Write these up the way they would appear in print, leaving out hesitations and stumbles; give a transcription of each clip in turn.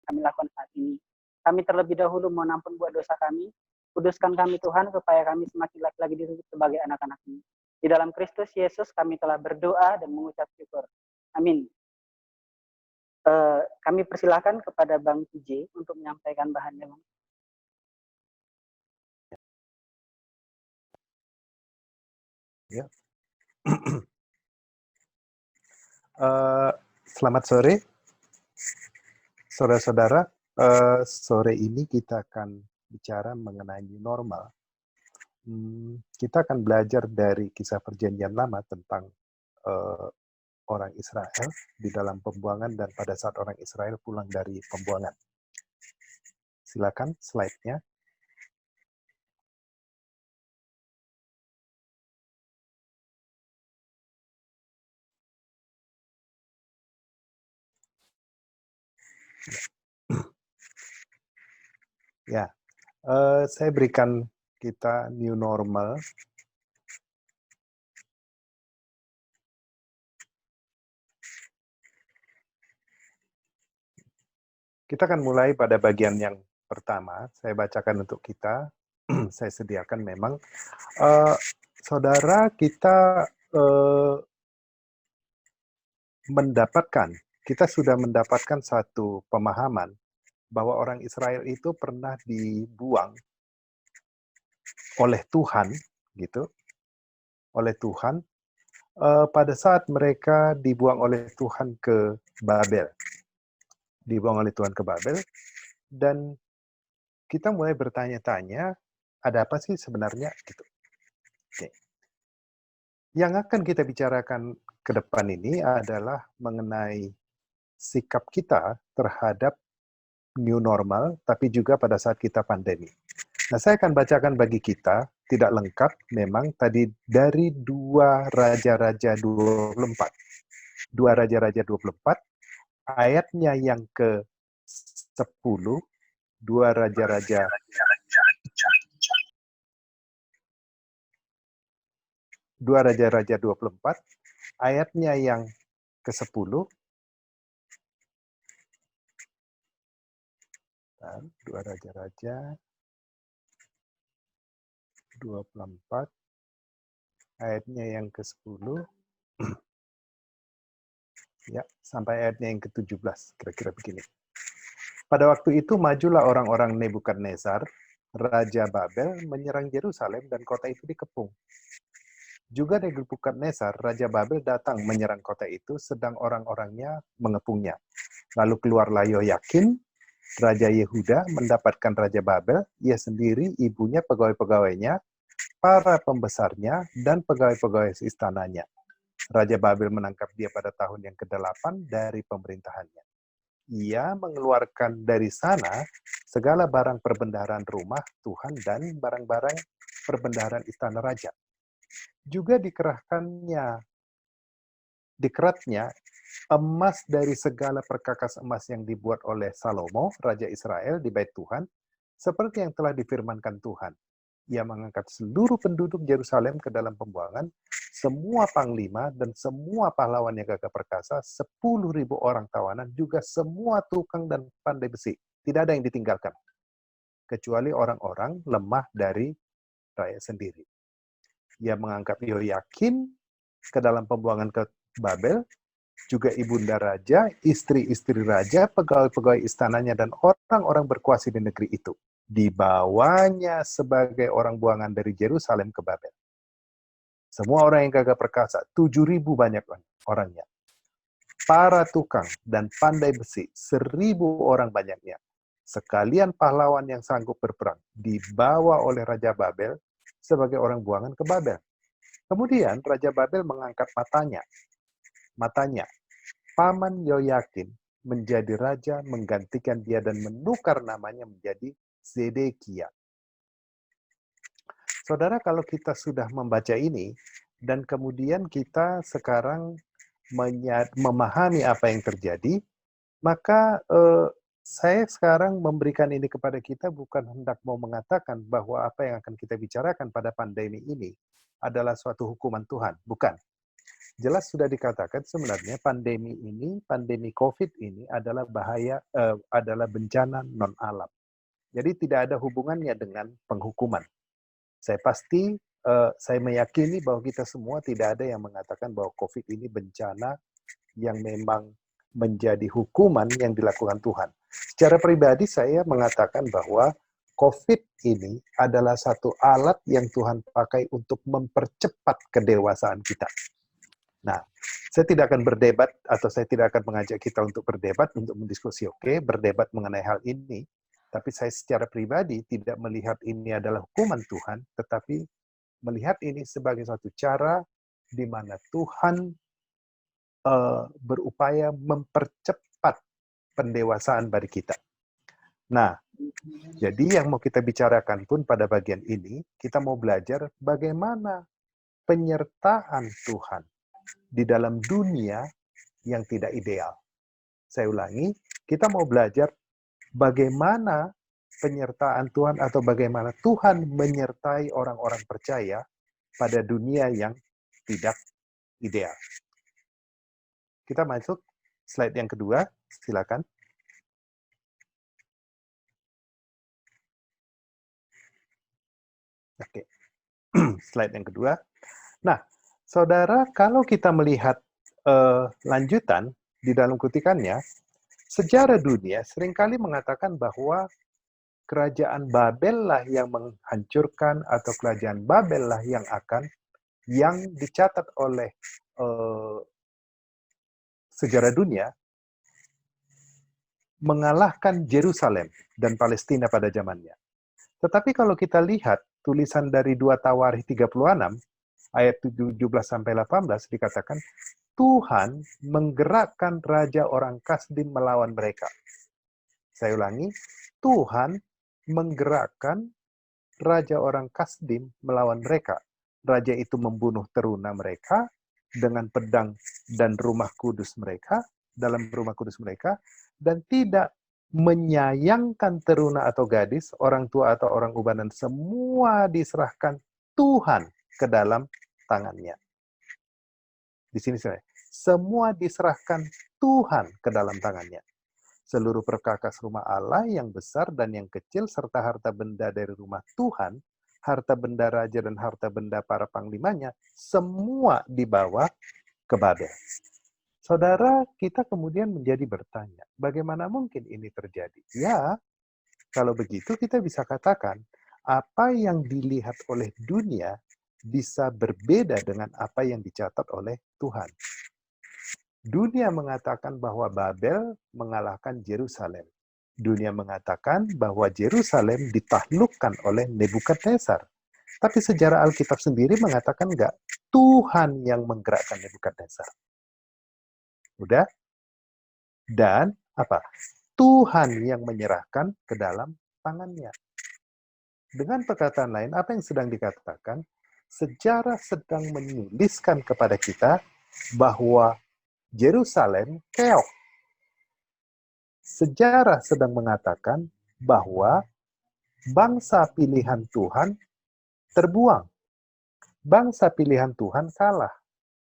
kami lakukan saat ini. Kami terlebih dahulu mohon ampun buat dosa kami. Kuduskan kami Tuhan supaya kami semakin lagi disebut sebagai anak-anak-Mu. Di dalam Kristus Yesus kami telah berdoa dan mengucap syukur. Amin. Kami persilahkan kepada Bang TJ untuk menyampaikan bahannya, Bang. Ya. Selamat sore, saudara-saudara. Sore ini kita akan bicara mengenai new normal. Kita akan belajar dari kisah Perjanjian Lama tentang orang Israel di dalam pembuangan dan pada saat orang Israel pulang dari pembuangan. Silakan slide-nya. Ya, saya berikan kita new normal. Kita akan mulai pada bagian yang pertama. Saya bacakan untuk kita. Saya sediakan memang. Saudara, kita kita sudah mendapatkan satu pemahaman bahwa orang Israel itu pernah dibuang oleh Tuhan, gitu, oleh Tuhan, pada saat mereka dibuang oleh Tuhan ke Babel. Dibuang oleh Tuhan ke Babel, dan kita mulai bertanya-tanya, ada apa sih sebenarnya? Gitu. Oke. Yang akan kita bicarakan ke depan ini adalah mengenai sikap kita terhadap new normal, tapi juga pada saat kita pandemi. Nah, saya akan bacakan bagi kita, tidak lengkap memang, tadi dari 2 Raja-Raja 24. 2 Raja-Raja 24, ayatnya yang ke-10, 2 Raja-Raja 24, ayatnya yang ke-10, 2 Raja-Raja 24, ayatnya yang ke-10, ya, sampai ayatnya yang ke-17, kira-kira begini. Pada waktu itu majulah orang-orang Nebukadnezar, Raja Babel, menyerang Yerusalem dan kota itu dikepung. Juga Nebukadnezar, Raja Babel datang menyerang kota itu, sedang orang-orangnya mengepungnya. Lalu keluarlah Yoyakim, Raja Yehuda, mendapatkan Raja Babel, ia sendiri, ibunya, pegawai-pegawainya, para pembesarnya, dan pegawai-pegawai istananya. Raja Babel menangkap dia pada tahun yang ke-8 dari pemerintahannya. Ia mengeluarkan dari sana segala barang perbendaharaan rumah Tuhan dan barang-barang perbendaharaan istana raja. Juga dikeratnya emas dari segala perkakas emas yang dibuat oleh Salomo, Raja Israel, di bait Tuhan, seperti yang telah difirmankan Tuhan. Ia mengangkat seluruh penduduk Yerusalem ke dalam pembuangan, semua panglima dan semua pahlawan yang gagah perkasa, 10.000 orang tawanan, juga semua tukang dan pandai besi. Tidak ada yang ditinggalkan, kecuali orang-orang lemah dari rakyat sendiri. Ia mengangkat Yoyakim ke dalam pembuangan ke Babel, juga ibunda raja, istri-istri raja, pegawai-pegawai istananya, dan orang-orang berkuasa di negeri itu. Dibawanya sebagai orang buangan dari Yerusalem ke Babel. Semua orang yang gagah perkasa, 7.000 banyak orangnya. Para tukang dan pandai besi, 1.000 orang banyaknya. Sekalian pahlawan yang sanggup berperang, dibawa oleh Raja Babel sebagai orang buangan ke Babel. Kemudian Raja Babel mengangkat matanya. Paman Yoyakim menjadi raja, menggantikan dia dan menukar namanya menjadi Zedekia. Saudara, kalau kita sudah membaca ini, dan kemudian kita sekarang memahami apa yang terjadi, maka saya sekarang memberikan ini kepada kita bukan hendak mau mengatakan bahwa apa yang akan kita bicarakan pada pandemi ini adalah suatu hukuman Tuhan. Bukan. jelas sudah dikatakan sebenarnya pandemi COVID ini adalah adalah bencana non alam. Jadi tidak ada hubungannya dengan penghukuman. Saya meyakini bahwa kita semua tidak ada yang mengatakan bahwa COVID ini bencana yang memang menjadi hukuman yang dilakukan Tuhan. Secara pribadi saya mengatakan bahwa COVID ini adalah satu alat yang Tuhan pakai untuk mempercepat kedewasaan kita. Nah, saya tidak akan berdebat atau saya tidak akan mengajak kita untuk berdebat, untuk mendiskusi, berdebat mengenai hal ini. Tapi saya secara pribadi tidak melihat ini adalah hukuman Tuhan, tetapi melihat ini sebagai satu cara di mana Tuhan berupaya mempercepat pendewasaan bagi kita. Nah, jadi yang mau kita bicarakan pun pada bagian ini, kita mau belajar bagaimana penyertaan Tuhan di dalam dunia yang tidak ideal. Saya ulangi, kita mau belajar bagaimana penyertaan Tuhan atau bagaimana Tuhan menyertai orang-orang percaya pada dunia yang tidak ideal. Kita masuk slide yang kedua, silakan. Oke, slide yang kedua. Nah, saudara, kalau kita melihat lanjutan di dalam kutikannya, sejarah dunia seringkali mengatakan bahwa kerajaan Babel lah yang menghancurkan atau kerajaan Babel lah yang dicatat oleh sejarah dunia mengalahkan Yerusalem dan Palestina pada zamannya. Tetapi kalau kita lihat tulisan dari 2 Tawarikh 36 ayat 17 sampai 18 dikatakan Tuhan menggerakkan raja orang Kasdim melawan mereka. Saya ulangi, Tuhan menggerakkan raja orang Kasdim melawan mereka. Raja itu membunuh teruna mereka dengan pedang dan rumah kudus mereka, dalam rumah kudus mereka, dan tidak menyayangkan teruna atau gadis, orang tua atau orang ubanan, semua diserahkan Tuhan ke dalam tangannya. Di sini saya, semua diserahkan Tuhan ke dalam tangannya. Seluruh perkakas rumah Allah yang besar dan yang kecil, serta harta benda dari rumah Tuhan, harta benda raja dan harta benda para panglimanya, semua dibawa ke Babel. Saudara, kita kemudian menjadi bertanya, bagaimana mungkin ini terjadi? Ya, kalau begitu kita bisa katakan, apa yang dilihat oleh dunia bisa berbeda dengan apa yang dicatat oleh Tuhan. Dunia mengatakan bahwa Babel mengalahkan Yerusalem. Dunia mengatakan bahwa Yerusalem ditaklukkan oleh Nebukadnezar. Tapi sejarah Alkitab sendiri mengatakan enggak, Tuhan yang menggerakkan Nebukadnezar. Udah? Dan apa? Tuhan yang menyerahkan ke dalam tangannya. Dengan perkataan lain, apa yang sedang dikatakan? Sejarah sedang menuliskan kepada kita bahwa Yerusalem keok. Sejarah sedang mengatakan bahwa bangsa pilihan Tuhan terbuang. Bangsa pilihan Tuhan kalah.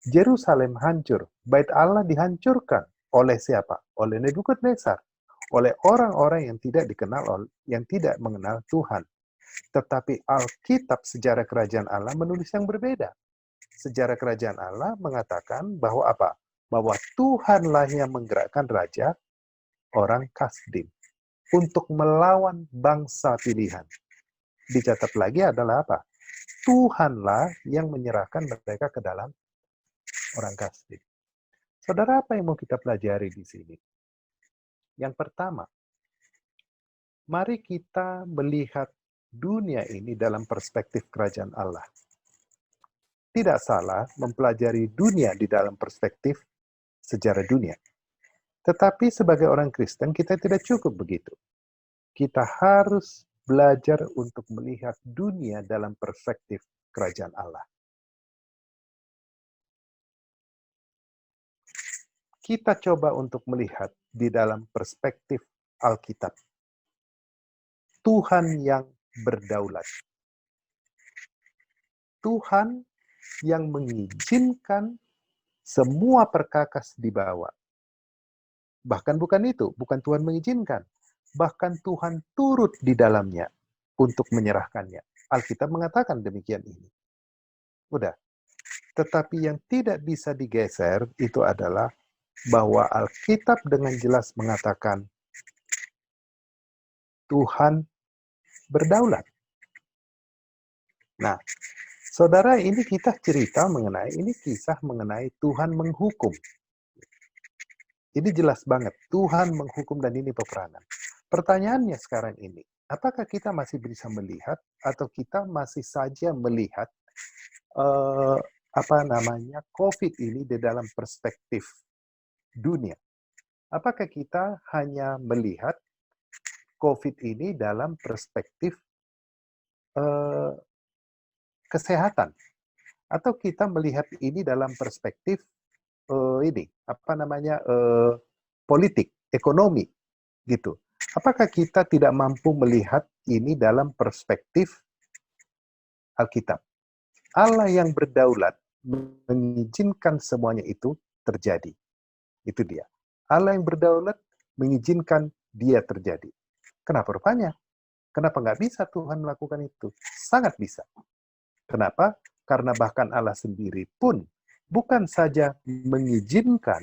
Yerusalem hancur. Bait Allah dihancurkan. Oleh siapa? Oleh Nebukadnezar. Oleh orang-orang yang tidak mengenal Tuhan. Tetapi Alkitab sejarah kerajaan Allah menulis yang berbeda. Sejarah kerajaan Allah mengatakan bahwa apa? Bahwa Tuhanlah yang menggerakkan raja orang Kasdim untuk melawan bangsa pilihan. Dicatat lagi adalah apa? Tuhanlah yang menyerahkan mereka ke dalam orang Kasdim. Saudara, apa yang mau kita pelajari di sini? Yang pertama, mari kita melihat dunia ini dalam perspektif kerajaan Allah. Tidak salah mempelajari dunia di dalam perspektif sejarah dunia. Tetapi sebagai orang Kristen, kita tidak cukup begitu. Kita harus belajar untuk melihat dunia dalam perspektif kerajaan Allah. Kita coba untuk melihat di dalam perspektif Alkitab. Tuhan yang berdaulat. Tuhan yang mengizinkan semua perkakas dibawa. Bahkan bukan itu, bukan Tuhan mengizinkan. Bahkan Tuhan turut di dalamnya untuk menyerahkannya. Alkitab mengatakan demikian ini. Udah. Tetapi yang tidak bisa digeser itu adalah bahwa Alkitab dengan jelas mengatakan Tuhan berdaulat. Nah, saudara, ini kita cerita mengenai, ini kisah mengenai Tuhan menghukum. Ini jelas banget, Tuhan menghukum dan ini peperangan. Pertanyaannya sekarang ini, apakah kita masih bisa melihat atau kita masih saja melihat COVID ini di dalam perspektif dunia? Apakah kita hanya melihat COVID ini dalam perspektif kesehatan? Atau kita melihat ini dalam perspektif politik, ekonomi, gitu. Apakah kita tidak mampu melihat ini dalam perspektif Alkitab? Allah yang berdaulat mengizinkan semuanya itu terjadi. Itu dia. Allah yang berdaulat mengizinkan dia terjadi. Kenapa rupanya? Kenapa nggak bisa Tuhan melakukan itu? Sangat bisa. Kenapa? Karena bahkan Allah sendiri pun bukan saja mengizinkan,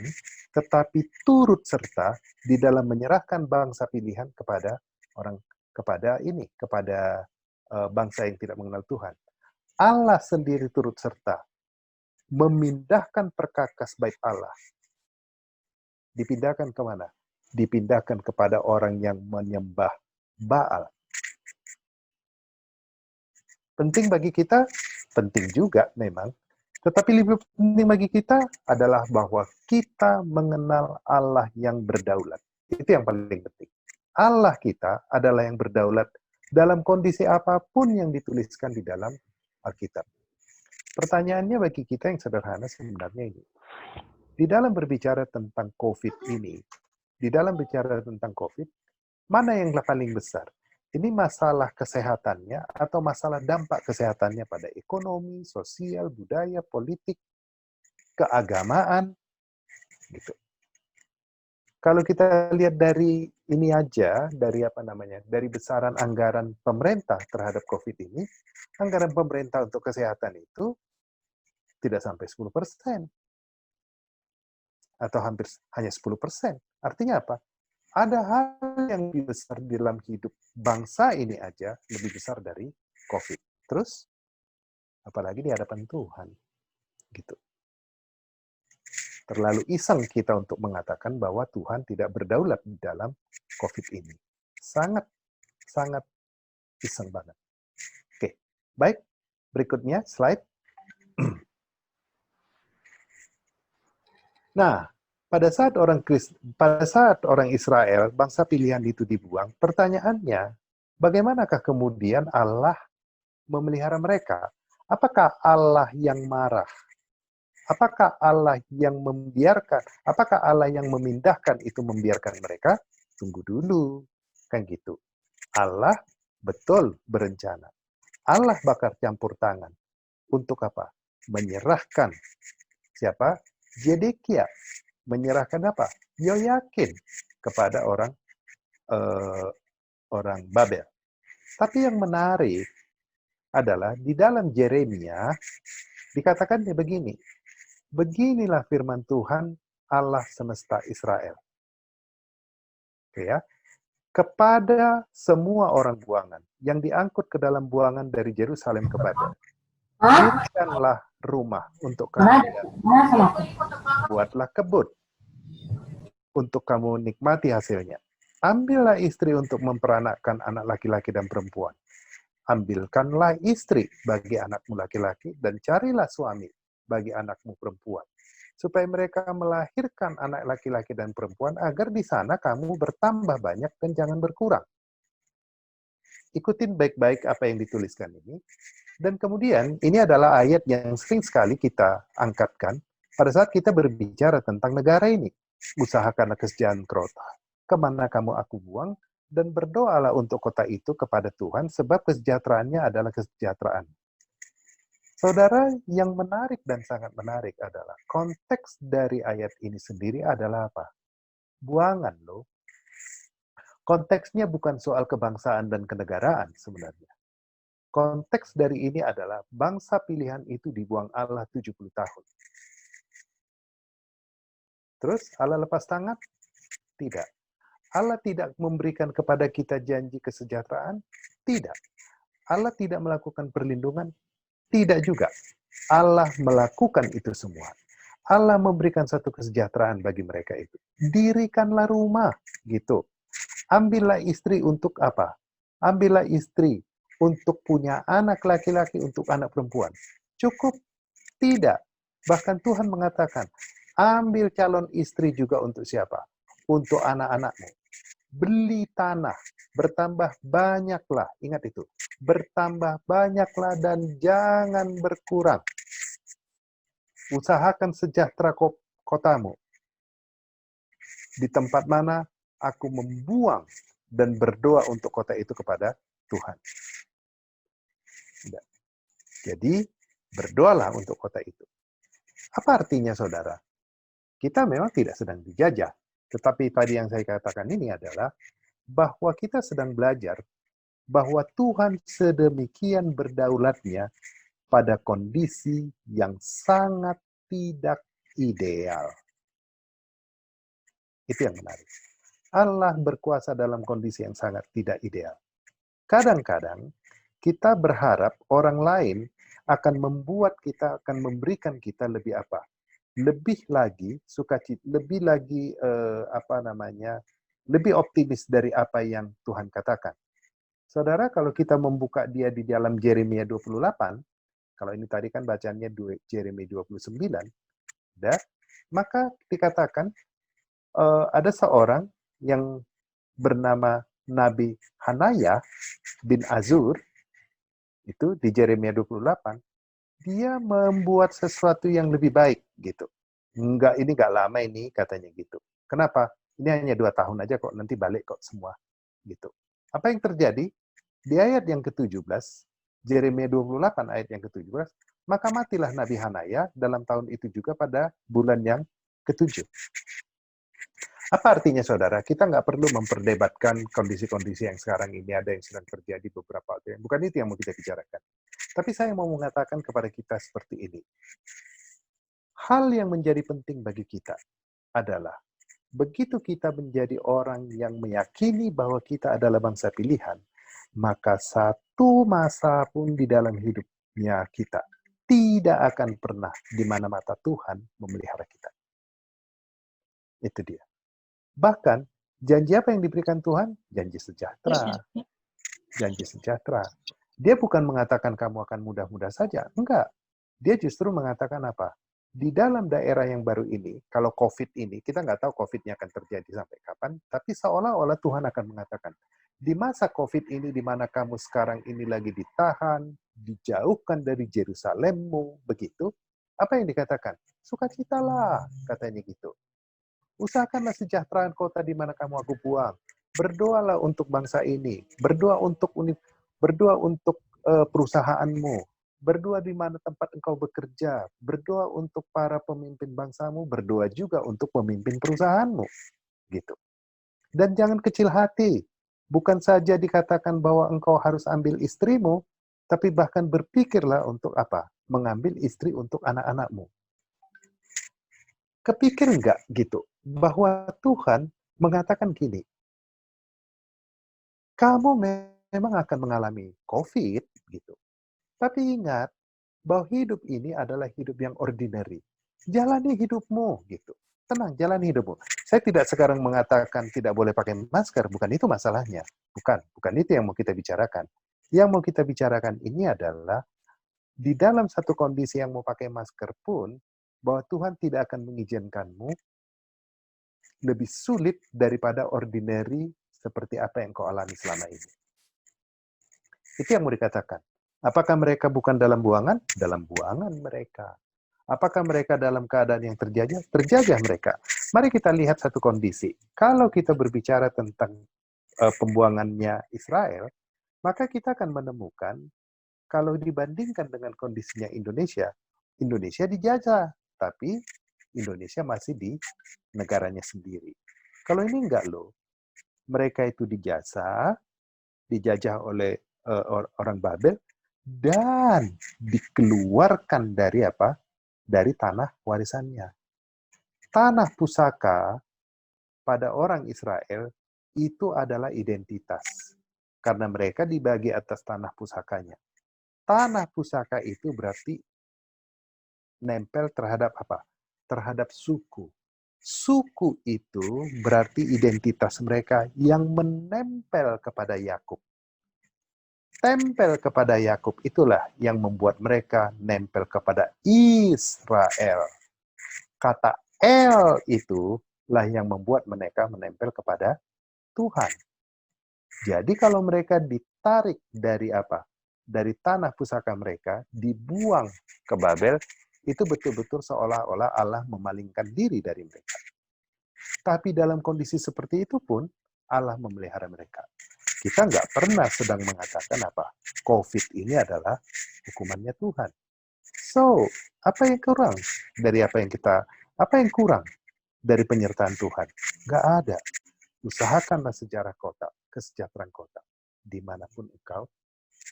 tetapi turut serta di dalam menyerahkan bangsa pilihan kepada bangsa yang tidak mengenal Tuhan. Allah sendiri turut serta memindahkan perkakas bait Allah. Dipindahkan kemana? Dipindahkan kepada orang yang menyembah Baal. Penting bagi kita? Penting juga memang. Tetapi lebih penting bagi kita adalah bahwa kita mengenal Allah yang berdaulat. Itu yang paling penting. Allah kita adalah yang berdaulat dalam kondisi apapun yang dituliskan di dalam Alkitab. Pertanyaannya bagi kita yang sederhana sebenarnya ini. Di dalam berbicara tentang COVID ini, mana yang paling besar? Ini masalah kesehatannya atau masalah dampak kesehatannya pada ekonomi, sosial, budaya, politik, keagamaan, gitu. Kalau kita lihat dari ini aja, dari besaran anggaran pemerintah terhadap COVID ini, anggaran pemerintah untuk kesehatan itu tidak sampai 10%. Atau hampir hanya 10%. Artinya apa? Ada hal yang lebih besar di dalam hidup bangsa ini aja lebih besar dari COVID. Terus, apalagi di hadapan Tuhan. Gitu. Terlalu iseng kita untuk mengatakan bahwa Tuhan tidak berdaulat di dalam COVID ini. Sangat iseng banget. Oke, baik. Berikutnya, slide. Nah, pada saat orang Israel, bangsa pilihan itu dibuang, pertanyaannya, bagaimanakah kemudian Allah memelihara mereka? Apakah Allah yang marah? Apakah Allah yang membiarkan? Apakah Allah yang memindahkan itu membiarkan mereka? Tunggu dulu. Kan gitu. Allah betul berencana. Allah bakal campur tangan. Untuk apa? Menyerahkan siapa? Zedekia. Menyerahkan apa? Yoyakin kepada orang Babel. Tapi yang menarik adalah di dalam Yeremia dikatakan begini. Beginilah firman Tuhan Allah semesta Israel. Oke ya. Kepada semua orang buangan yang diangkut ke dalam buangan dari Yerusalem ke Babel. Dirikanlah rumah untuk kalian. Buatlah kebun untuk kamu nikmati hasilnya. Ambillah istri untuk memperanakkan anak laki-laki dan perempuan. Ambilkanlah istri bagi anakmu laki-laki dan carilah suami bagi anakmu perempuan. Supaya mereka melahirkan anak laki-laki dan perempuan agar di sana kamu bertambah banyak dan jangan berkurang. Ikutin baik-baik apa yang dituliskan ini. Dan kemudian ini adalah ayat yang sering sekali kita angkatkan pada saat kita berbicara tentang negara ini. Usahakanlah kesejahteraan kota. Kemana kamu aku buang, dan berdoalah untuk kota itu kepada Tuhan, sebab kesejahteraannya adalah kesejahteraan. Saudara, yang menarik dan sangat menarik adalah konteks dari ayat ini sendiri adalah apa? Buangan loh. Konteksnya bukan soal kebangsaan dan kenegaraan sebenarnya. Konteks dari ini adalah bangsa pilihan itu dibuang Allah 70 tahun. Terus Allah lepas tangan? Tidak. Allah tidak memberikan kepada kita janji kesejahteraan? Tidak. Allah tidak melakukan perlindungan? Tidak juga. Allah melakukan itu semua. Allah memberikan satu kesejahteraan bagi mereka itu. Dirikanlah rumah, gitu. Ambillah istri untuk apa? Ambillah istri untuk punya anak laki-laki, untuk anak perempuan. Cukup? Tidak. Bahkan Tuhan mengatakan, ambil calon istri juga untuk siapa? Untuk anak-anakmu. Beli tanah, bertambah banyaklah. Ingat itu. Bertambah banyaklah dan jangan berkurang. Usahakan sejahtera kotamu. Di tempat mana aku membuang dan berdoa untuk kota itu kepada Tuhan. Jadi, berdoalah untuk kota itu. Apa artinya, saudara? Kita memang tidak sedang dijajah. Tetapi tadi yang saya katakan ini adalah bahwa kita sedang belajar bahwa Tuhan sedemikian berdaulatnya pada kondisi yang sangat tidak ideal. Itu yang menarik. Allah berkuasa dalam kondisi yang sangat tidak ideal. Kadang-kadang kita berharap orang lain akan membuat kita, akan memberikan kita lebih apa? Lebih lagi sukacita, lebih lagi lebih optimis dari apa yang Tuhan katakan. Saudara, kalau kita membuka dia di dalam Yeremia 28, kalau ini tadi kan bacanya Yeremia 29, maka dikatakan ada seorang yang bernama Nabi Hanaya bin Azur, itu di Yeremia 28, dia membuat sesuatu yang lebih baik gitu. Ini enggak lama ini katanya gitu. Kenapa? Ini hanya 2 tahun aja kok, nanti balik kok semua gitu. Apa yang terjadi? Di ayat yang ke-17, Yeremia 28 ayat yang ke-17, maka matilah Nabi Hanaya dalam tahun itu juga pada bulan yang ke-7. Apa artinya, saudara? Kita nggak perlu memperdebatkan kondisi-kondisi yang sekarang ini ada yang sedang terjadi beberapa waktu. Bukan itu yang mau kita bicarakan. Tapi saya mau mengatakan kepada kita seperti ini. Hal yang menjadi penting bagi kita adalah begitu kita menjadi orang yang meyakini bahwa kita adalah bangsa pilihan, maka satu masa pun di dalam hidupnya kita tidak akan pernah di mana mata Tuhan memelihara kita. Itu dia. Bahkan, janji apa yang diberikan Tuhan? Janji sejahtera. Janji sejahtera. Dia bukan mengatakan kamu akan mudah-mudah saja. Enggak. Dia justru mengatakan apa? Di dalam daerah yang baru ini, kalau COVID ini, kita nggak tahu COVID-nya akan terjadi sampai kapan, tapi seolah-olah Tuhan akan mengatakan, di masa COVID ini, di mana kamu sekarang ini lagi ditahan, dijauhkan dari Yerusalemmu, begitu, apa yang dikatakan? Sukacitalah, katanya gitu. Usahakanlah sejahteraan kota di mana kamu aku buang. Berdoalah untuk bangsa ini. Berdoa untuk perusahaanmu. Berdoa di mana tempat engkau bekerja. Berdoa untuk para pemimpin bangsamu. Berdoa juga untuk pemimpin perusahaanmu. Gitu. Dan jangan kecil hati. Bukan saja dikatakan bahwa engkau harus ambil istrimu, tapi bahkan berpikirlah untuk apa? Mengambil istri untuk anak-anakmu. Kepikir enggak gitu, bahwa Tuhan mengatakan gini, kamu memang akan mengalami COVID, gitu. Tapi ingat, bahwa hidup ini adalah hidup yang ordinary. Jalani hidupmu, gitu. Tenang, jalani hidupmu. Saya tidak sekarang mengatakan tidak boleh pakai masker, bukan itu masalahnya. Bukan itu yang mau kita bicarakan. Yang mau kita bicarakan ini adalah, di dalam satu kondisi yang mau pakai masker pun, bahwa Tuhan tidak akan mengizinkanmu lebih sulit daripada ordinary seperti apa yang kau alami selama ini. Itu yang mau dikatakan. Apakah mereka bukan dalam buangan? Dalam buangan mereka. Apakah mereka dalam keadaan yang terjajah? Terjajah mereka. Mari kita lihat satu kondisi. Kalau kita berbicara tentang pembuangannya Israel, maka kita akan menemukan kalau dibandingkan dengan kondisinya Indonesia, Indonesia dijajah, tapi Indonesia masih di negaranya sendiri. Kalau ini enggak loh, mereka itu dijajah oleh orang Babel, dan dikeluarkan dari apa? Dari tanah warisannya. Tanah pusaka pada orang Israel itu adalah identitas. Karena mereka dibagi atas tanah pusakanya. Tanah pusaka itu berarti nempel terhadap apa? Terhadap suku. Suku itu berarti identitas mereka yang menempel kepada Yakub. Tempel kepada Yakub itulah yang membuat mereka nempel kepada Israel. Kata El itulah yang membuat mereka menempel kepada Tuhan. Jadi kalau mereka ditarik dari apa? Dari tanah pusaka mereka, dibuang ke Babel, itu betul-betul seolah-olah Allah memalingkan diri dari mereka. Tapi dalam kondisi seperti itu pun, Allah memelihara mereka. Kita nggak pernah sedang mengatakan apa? COVID ini adalah hukumannya Tuhan. So, apa yang kurang dari apa yang kurang dari penyertaan Tuhan? Nggak ada. Usahakanlah sejarah kota, kesejahteraan kota. Dimanapun engkau,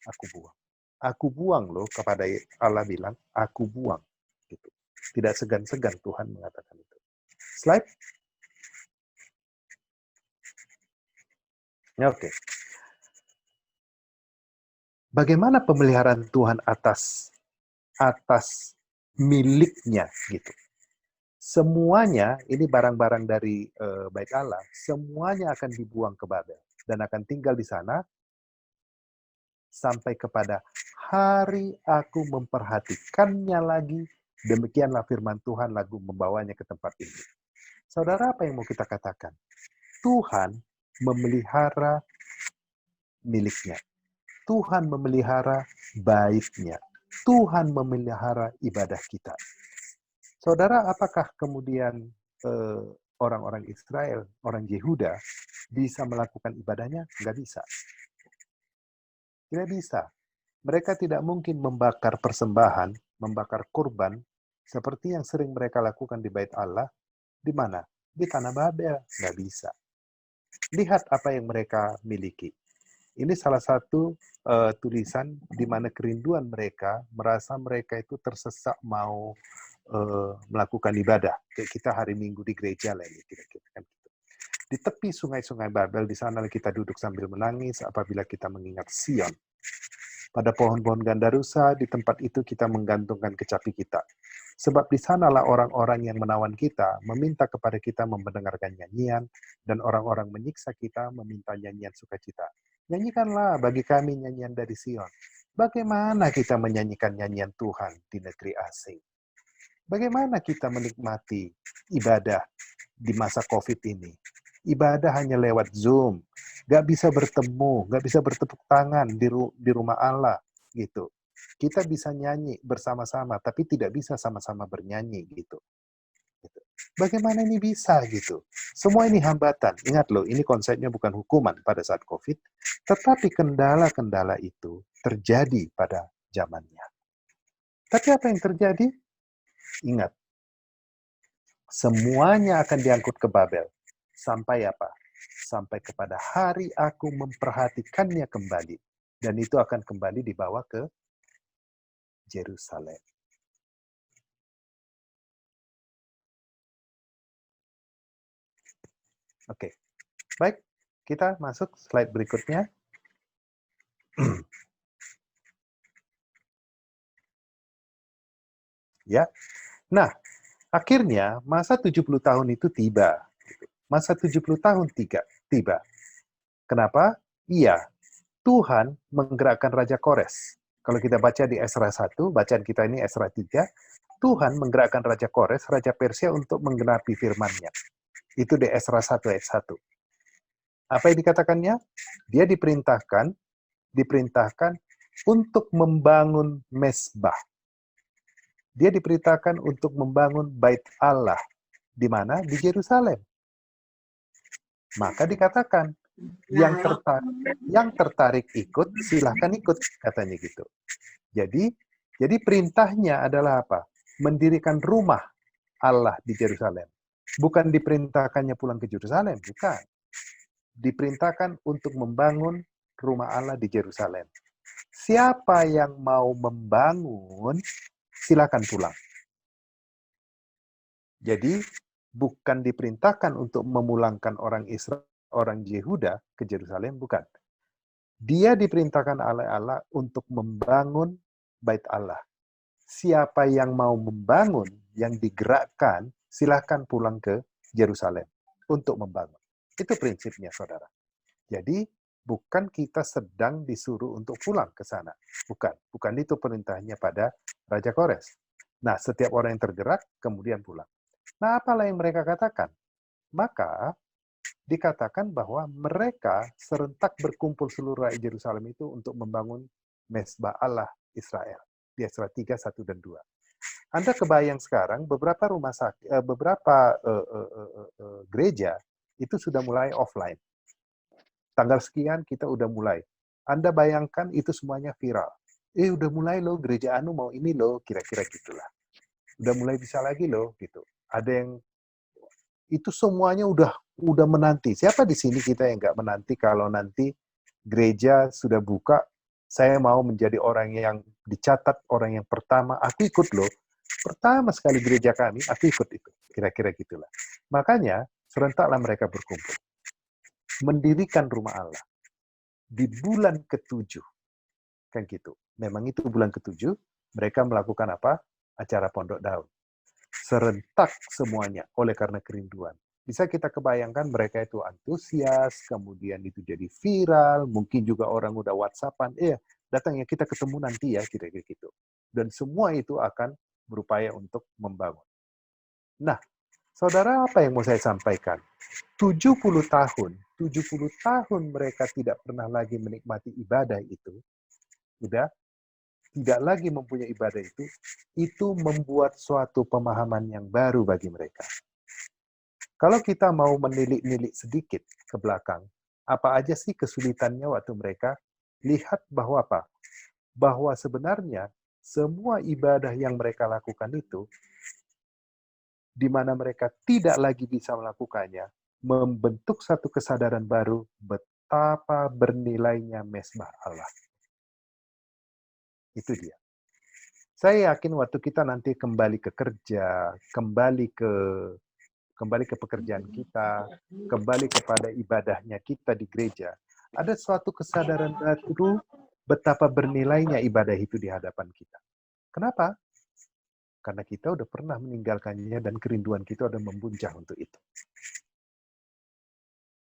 aku buang. Aku buang loh, kepada Allah bilang, aku buang. Gitu. Tidak segan-segan Tuhan mengatakan itu. Slide. Oke. Bagaimana pemeliharaan Tuhan atas miliknya gitu. Semuanya, ini barang-barang dari Bait Allah, semuanya akan dibuang ke Babel dan akan tinggal di sana sampai kepada hari aku memperhatikannya lagi. Demikianlah firman Tuhan lagu membawanya ke tempat ini. Saudara, apa yang mau kita katakan? Tuhan memelihara miliknya. Tuhan memelihara baitnya. Tuhan memelihara ibadah kita. Saudara, apakah kemudian orang-orang Israel, orang Yehuda, bisa melakukan ibadahnya? Nggak bisa. Tidak bisa. Mereka tidak mungkin membakar persembahan, membakar kurban, seperti yang sering mereka lakukan di Bait Allah. Di mana? Di Tanah Babel. Nggak bisa. Lihat apa yang mereka miliki. Ini salah satu tulisan di mana kerinduan mereka, merasa mereka itu tersesak mau melakukan ibadah. Kayak kita hari Minggu di gereja lah ini, kira-kira kan gitu. Di tepi sungai-sungai Babel, di sana kita duduk sambil menangis apabila kita mengingat Sion. Pada pohon-pohon gandarusa, di tempat itu kita menggantungkan kecapi kita. Sebab di sanalah orang-orang yang menawan kita, meminta kepada kita mendengarkan nyanyian, dan orang-orang menyiksa kita meminta nyanyian sukacita. Nyanyikanlah bagi kami nyanyian dari Sion. Bagaimana kita menyanyikan nyanyian Tuhan di negeri asing? Bagaimana kita menikmati ibadah di masa COVID ini? Ibadah hanya lewat Zoom. Nggak bisa bertemu, nggak bisa bertepuk tangan di rumah Allah. Gitu. Kita bisa nyanyi bersama-sama, tapi tidak bisa sama-sama bernyanyi. Gitu. Bagaimana ini bisa? Gitu. Semua ini hambatan. Ingat loh, ini konsepnya bukan hukuman pada saat COVID, tetapi kendala-kendala itu terjadi pada zamannya. Tapi apa yang terjadi? Ingat, semuanya akan diangkut ke Babel. Sampai apa? Sampai kepada hari aku memperhatikannya kembali. Dan itu akan kembali dibawa ke Yerusalem. Oke, baik. Kita masuk slide berikutnya. Ya. Nah, akhirnya masa 70 tahun itu tiba. Masa 70 tahun tiba. Kenapa? Iya, Tuhan menggerakkan Raja Kores. Kalau kita baca di Esra 1, bacaan kita ini Esra 3, Tuhan menggerakkan Raja Kores, Raja Persia untuk menggenapi firman-Nya. Itu di Esra 1 ayat 1. Apa yang dikatakannya? Dia diperintahkan untuk membangun mezbah. Dia diperintahkan untuk membangun bait Allah. Di mana? Di Yerusalem. Maka dikatakan, yang tertarik ikut, silahkan ikut, katanya gitu. Jadi perintahnya adalah apa? Mendirikan rumah Allah di Yerusalem. Bukan diperintahkannya pulang ke Yerusalem, bukan. Diperintahkan untuk membangun rumah Allah di Yerusalem. Siapa yang mau membangun, silakan pulang. Jadi bukan diperintahkan untuk memulangkan orang Israel, orang Yehuda ke Yerusalem, bukan. Dia diperintahkan oleh Allah untuk membangun bait Allah. Siapa yang mau membangun, yang digerakkan, silakan pulang ke Yerusalem untuk membangun. Itu prinsipnya, saudara. Jadi, bukan kita sedang disuruh untuk pulang ke sana. Bukan itu perintahnya pada Raja Kores. Nah, setiap orang yang tergerak, kemudian pulang. Nah, apalah yang mereka katakan? Maka, dikatakan bahwa mereka serentak berkumpul seluruh rakyat Yerusalem itu untuk membangun Mezbah Allah Israel. Di Esra 3, 1, dan 2. Anda kebayang sekarang beberapa rumah sakit, beberapa gereja itu sudah mulai offline. Tanggal sekian kita udah mulai. Anda bayangkan itu semuanya viral. Udah mulai loh gereja anu mau ini loh, kira-kira gitulah. Udah mulai bisa lagi loh gitu. Ada yang itu semuanya udah menanti. Siapa di sini kita yang nggak menanti kalau nanti gereja sudah buka, saya mau menjadi orang yang dicatat, orang yang pertama, aku ikut loh. Pertama sekali gereja kami, aku ikut itu. Kira-kira gitulah. Makanya, serentaklah mereka berkumpul. Mendirikan rumah Allah. Di bulan ke-7. Kan gitu. Memang itu bulan ke-7, mereka melakukan apa? Acara Pondok Daun. Serentak semuanya oleh karena kerinduan. Bisa kita kebayangkan mereka itu antusias, kemudian itu jadi viral, mungkin juga orang udah WhatsAppan, datang ya kita ketemu nanti ya, kira-kira gitu. Dan semua itu akan berupaya untuk membangun. Nah, saudara, apa yang mau saya sampaikan? 70 tahun mereka tidak pernah lagi menikmati ibadah itu, udah tidak lagi mempunyai ibadah itu membuat suatu pemahaman yang baru bagi mereka. Kalau kita mau menilik-nilik sedikit ke belakang, apa aja sih kesulitannya waktu mereka lihat bahwa apa? Bahwa sebenarnya semua ibadah yang mereka lakukan itu, di mana mereka tidak lagi bisa melakukannya, membentuk satu kesadaran baru betapa bernilainya Mezbah Allah. Itu dia. Saya yakin waktu kita nanti kembali ke kerja, kembali ke pekerjaan kita, kembali kepada ibadahnya kita di gereja, ada suatu kesadaran baru betapa bernilainya ibadah itu di hadapan kita. Kenapa? Karena kita udah pernah meninggalkannya dan kerinduan kita udah membuncah untuk itu.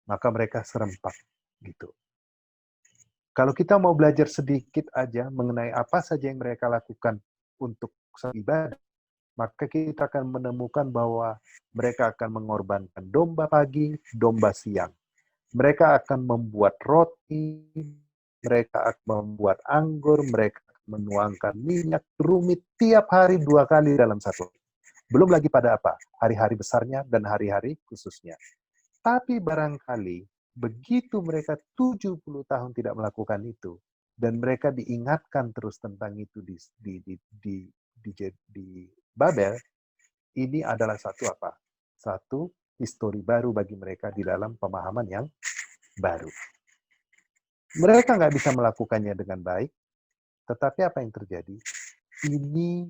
Maka mereka serempak gitu. Kalau kita mau belajar sedikit aja mengenai apa saja yang mereka lakukan untuk ibadah, maka kita akan menemukan bahwa mereka akan mengorbankan domba pagi, domba siang. Mereka akan membuat roti, mereka akan membuat anggur, mereka akan menuangkan minyak, rumit tiap hari 2 kali dalam satu. Belum lagi pada apa? Hari-hari besarnya dan hari-hari khususnya. Tapi barangkali begitu mereka 70 tahun tidak melakukan itu, dan mereka diingatkan terus tentang itu di Babel, ini adalah satu apa? Satu histori baru bagi mereka di dalam pemahaman yang baru. Mereka nggak bisa melakukannya dengan baik, tetapi apa yang terjadi? Ini,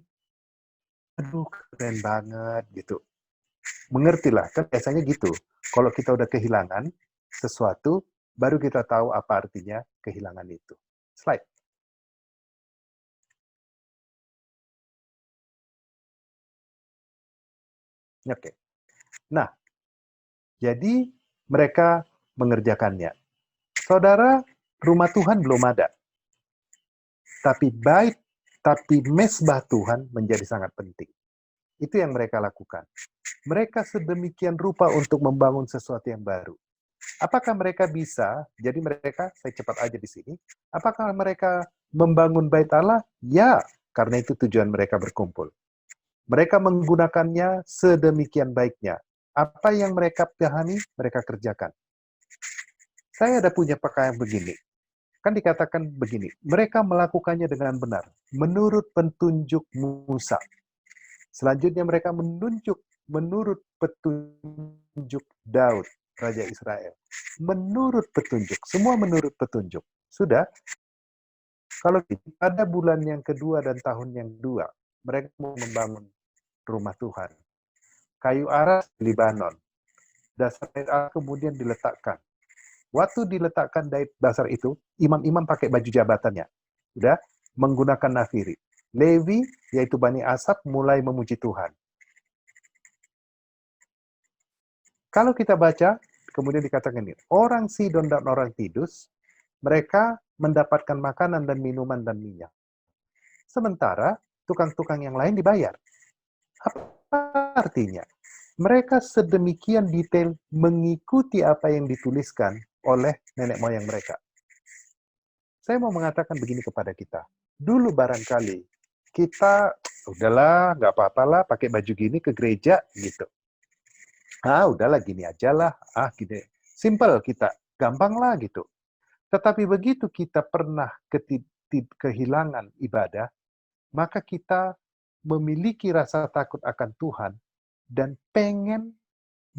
aduh keren banget gitu. Mengertilah, kan biasanya gitu. Kalau kita udah kehilangan sesuatu, baru kita tahu apa artinya kehilangan itu. Slide. Oke. Nah, jadi mereka mengerjakannya. Saudara, rumah Tuhan belum ada. Tapi mezbah Tuhan menjadi sangat penting. Itu yang mereka lakukan. Mereka sedemikian rupa untuk membangun sesuatu yang baru. Apakah mereka bisa, jadi mereka, saya cepat aja di sini, apakah mereka membangun bait Allah? Ya, karena itu tujuan mereka berkumpul. Mereka menggunakannya sedemikian baiknya. Apa yang mereka pahami, mereka kerjakan. Saya ada punya pakaian begini. Kan dikatakan begini, mereka melakukannya dengan benar, menurut petunjuk Musa. Selanjutnya mereka menurut petunjuk Daud, Raja Israel. Menurut petunjuk, semua menurut petunjuk. Sudah, kalau pada bulan yang kedua dan tahun yang kedua, mereka mau membangun rumah Tuhan. Kayu aras di Libanon. Dasar kemudian diletakkan. Waktu diletakkan dasar itu, imam-imam pakai baju jabatannya. Sudah, menggunakan nafiri. Levi, yaitu Bani Asaf, mulai memuji Tuhan. Kalau kita baca, kemudian dikatakan ini, orang Sidon dan orang Tidus, mereka mendapatkan makanan dan minuman dan minyak. Sementara, tukang-tukang yang lain dibayar. Apa artinya? Mereka sedemikian detail mengikuti apa yang dituliskan oleh nenek moyang mereka. Saya mau mengatakan begini kepada kita. Dulu barangkali kita, udahlah, nggak apa-apalah, pakai baju gini ke gereja, gitu. Udahlah, gini aja lah. Gini. Simple kita. Gampang lah, gitu. Tetapi begitu kita pernah kehilangan ibadah, maka kita memiliki rasa takut akan Tuhan dan pengen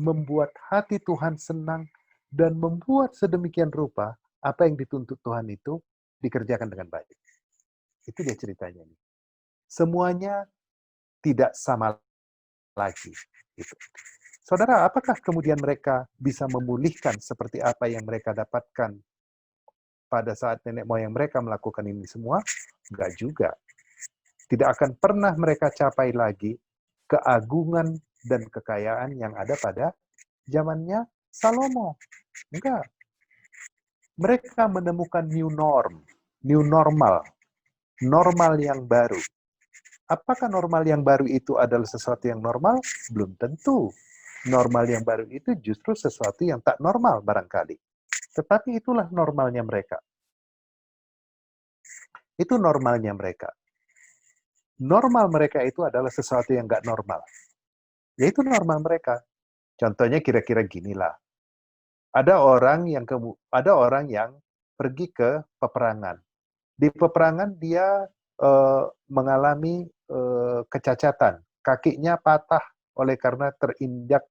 membuat hati Tuhan senang dan membuat sedemikian rupa apa yang dituntut Tuhan itu dikerjakan dengan baik. Itu dia ceritanya. Semuanya tidak sama lagi. Gitu. Saudara, apakah kemudian mereka bisa memulihkan seperti apa yang mereka dapatkan pada saat nenek moyang mereka melakukan ini semua? Enggak juga. Tidak akan pernah mereka capai lagi keagungan dan kekayaan yang ada pada zamannya Salomo. Enggak. Mereka menemukan new normal, normal yang baru. Apakah normal yang baru itu adalah sesuatu yang normal? Belum tentu. Normal yang baru itu justru sesuatu yang tak normal barangkali. Tetapi itulah normalnya mereka. Itu normalnya mereka. Normal mereka itu adalah sesuatu yang nggak normal. Yaitu normal mereka. Contohnya kira-kira ginilah. Ada orang yang pergi ke peperangan. Di peperangan dia mengalami kecacatan. Kakinya patah oleh karena terinjak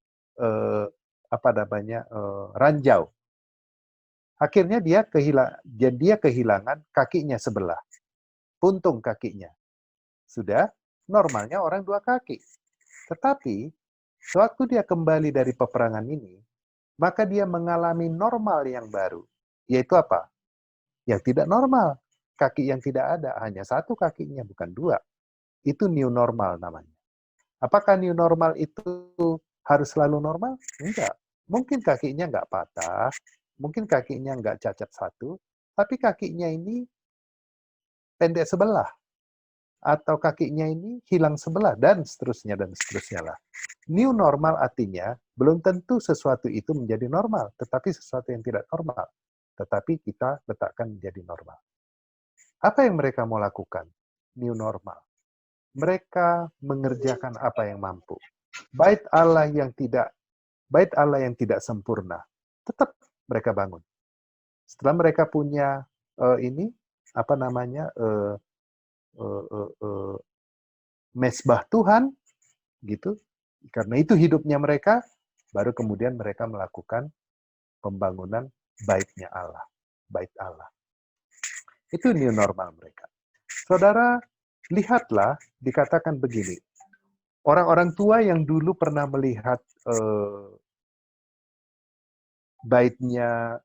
ranjau. Akhirnya dia kehilangan kakinya sebelah. Puntung kakinya. Sudah, normalnya orang dua kaki. Tetapi, sewaktu dia kembali dari peperangan ini, maka dia mengalami normal yang baru. Yaitu apa? Yang tidak normal. Kaki yang tidak ada, hanya satu kakinya, bukan dua. Itu new normal namanya. Apakah new normal itu harus selalu normal? Enggak. Mungkin kakinya nggak patah, mungkin kakinya nggak cacat satu, tapi kakinya ini pendek sebelah. Atau kakinya ini hilang sebelah, dan seterusnya lah. New normal artinya, belum tentu sesuatu itu menjadi normal, tetapi sesuatu yang tidak normal. Tetapi kita letakkan menjadi normal. Apa yang mereka mau lakukan? New normal. Mereka mengerjakan apa yang mampu. Bait Allah yang tidak sempurna, tetap mereka bangun. Setelah mereka punya mesbah Tuhan, gitu. Karena itu hidupnya mereka, baru kemudian mereka melakukan pembangunan baitnya Allah, bait Allah. Itu new normal mereka. Saudara, lihatlah, dikatakan begini. Orang-orang tua yang dulu pernah melihat baitnya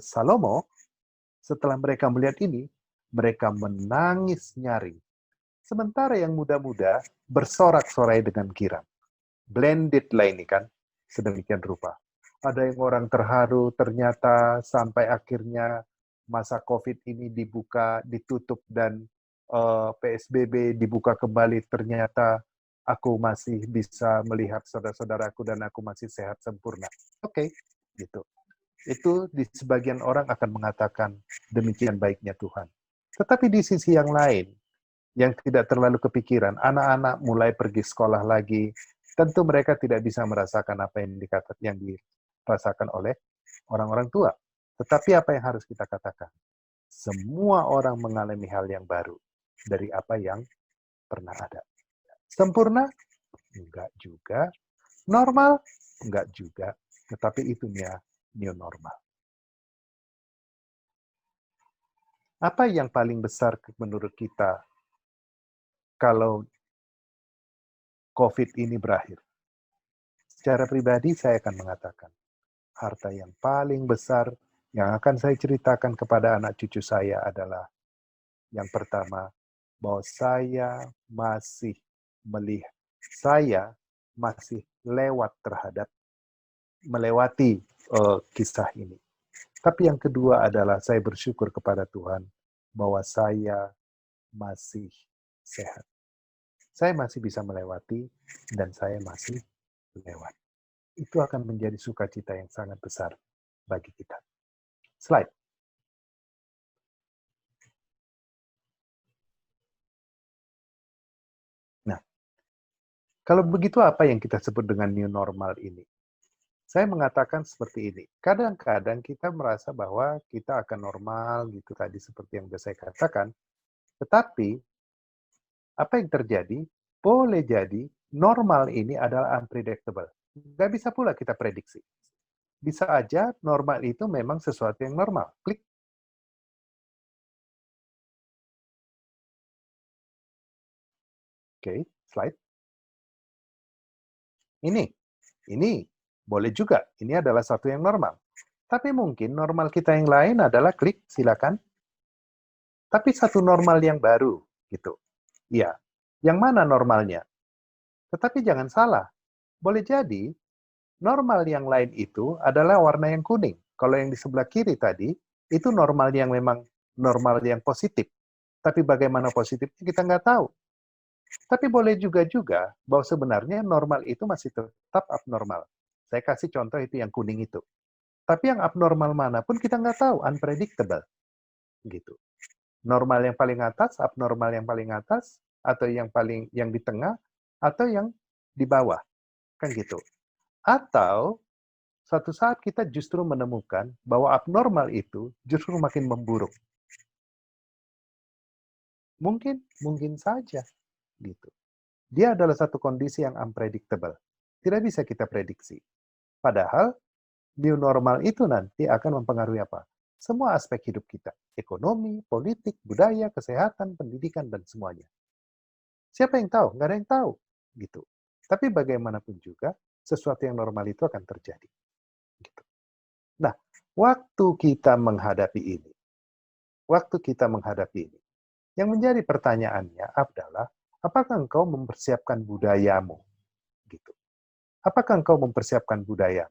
Salomo, setelah mereka melihat ini, mereka menangis nyaring. Sementara yang muda-muda bersorak-sorai dengan girang. Blended lah ini kan, sedemikian rupa. Ada yang orang terharu ternyata sampai akhirnya masa COVID ini ditutup dan PSBB dibuka kembali, ternyata aku masih bisa melihat saudara-saudaraku dan aku masih sehat sempurna. Oke, gitu. Itu di sebagian orang akan mengatakan demikian baiknya Tuhan. Tetapi di sisi yang lain, yang tidak terlalu kepikiran, anak-anak mulai pergi sekolah lagi, tentu mereka tidak bisa merasakan apa yang dirasakan oleh orang-orang tua. Tetapi apa yang harus kita katakan? Semua orang mengalami hal yang baru dari apa yang pernah ada. Sempurna? Enggak juga. Normal? Enggak juga. Tetapi itu new normal. Apa yang paling besar menurut kita kalau COVID ini berakhir? Secara pribadi saya akan mengatakan, harta yang paling besar yang akan saya ceritakan kepada anak cucu saya adalah yang pertama, bahwa saya masih melihat, saya masih melewati kisah ini. Tapi yang kedua adalah saya bersyukur kepada Tuhan bahwa saya masih sehat. Saya masih bisa melewati dan saya masih lewat. Itu akan menjadi sukacita yang sangat besar bagi kita. Slide. Nah, kalau begitu apa yang kita sebut dengan new normal ini? Saya mengatakan seperti ini. Kadang-kadang kita merasa bahwa kita akan normal gitu tadi seperti yang sudah saya katakan. Tetapi apa yang terjadi? Boleh jadi normal ini adalah unpredictable. Nggak bisa pula kita prediksi. Bisa aja normal itu memang sesuatu yang normal. Klik. Oke, slide. Ini boleh juga. Ini adalah satu yang normal. Tapi mungkin normal kita yang lain adalah klik, silakan. Tapi satu normal yang baru, gitu. Iya. Yang mana normalnya? Tetapi jangan salah. Boleh jadi normal yang lain itu adalah warna yang kuning. Kalau yang di sebelah kiri tadi, itu normal yang memang normal yang positif. Tapi bagaimana positifnya kita nggak tahu. Tapi boleh juga bahwa sebenarnya normal itu masih tetap abnormal. Saya kasih contoh itu yang kuning itu. Tapi yang abnormal manapun kita nggak tahu, unpredictable. Gitu. Normal yang paling atas, abnormal yang paling atas, atau yang di tengah, atau yang di bawah. Kan gitu. Atau suatu saat kita justru menemukan bahwa abnormal itu justru makin memburuk. Mungkin saja gitu. Dia adalah satu kondisi yang unpredictable. Tidak bisa kita prediksi. Padahal new normal itu nanti akan mempengaruhi apa? Semua aspek hidup kita. Ekonomi, politik, budaya, kesehatan, pendidikan, dan semuanya. Siapa yang tahu? Nggak ada yang tahu. Gitu. Tapi bagaimanapun juga, sesuatu yang normal itu akan terjadi. Gitu. Nah, waktu kita menghadapi ini, yang menjadi pertanyaannya adalah, apakah engkau mempersiapkan budayamu? Gitu. Apakah engkau mempersiapkan budaya?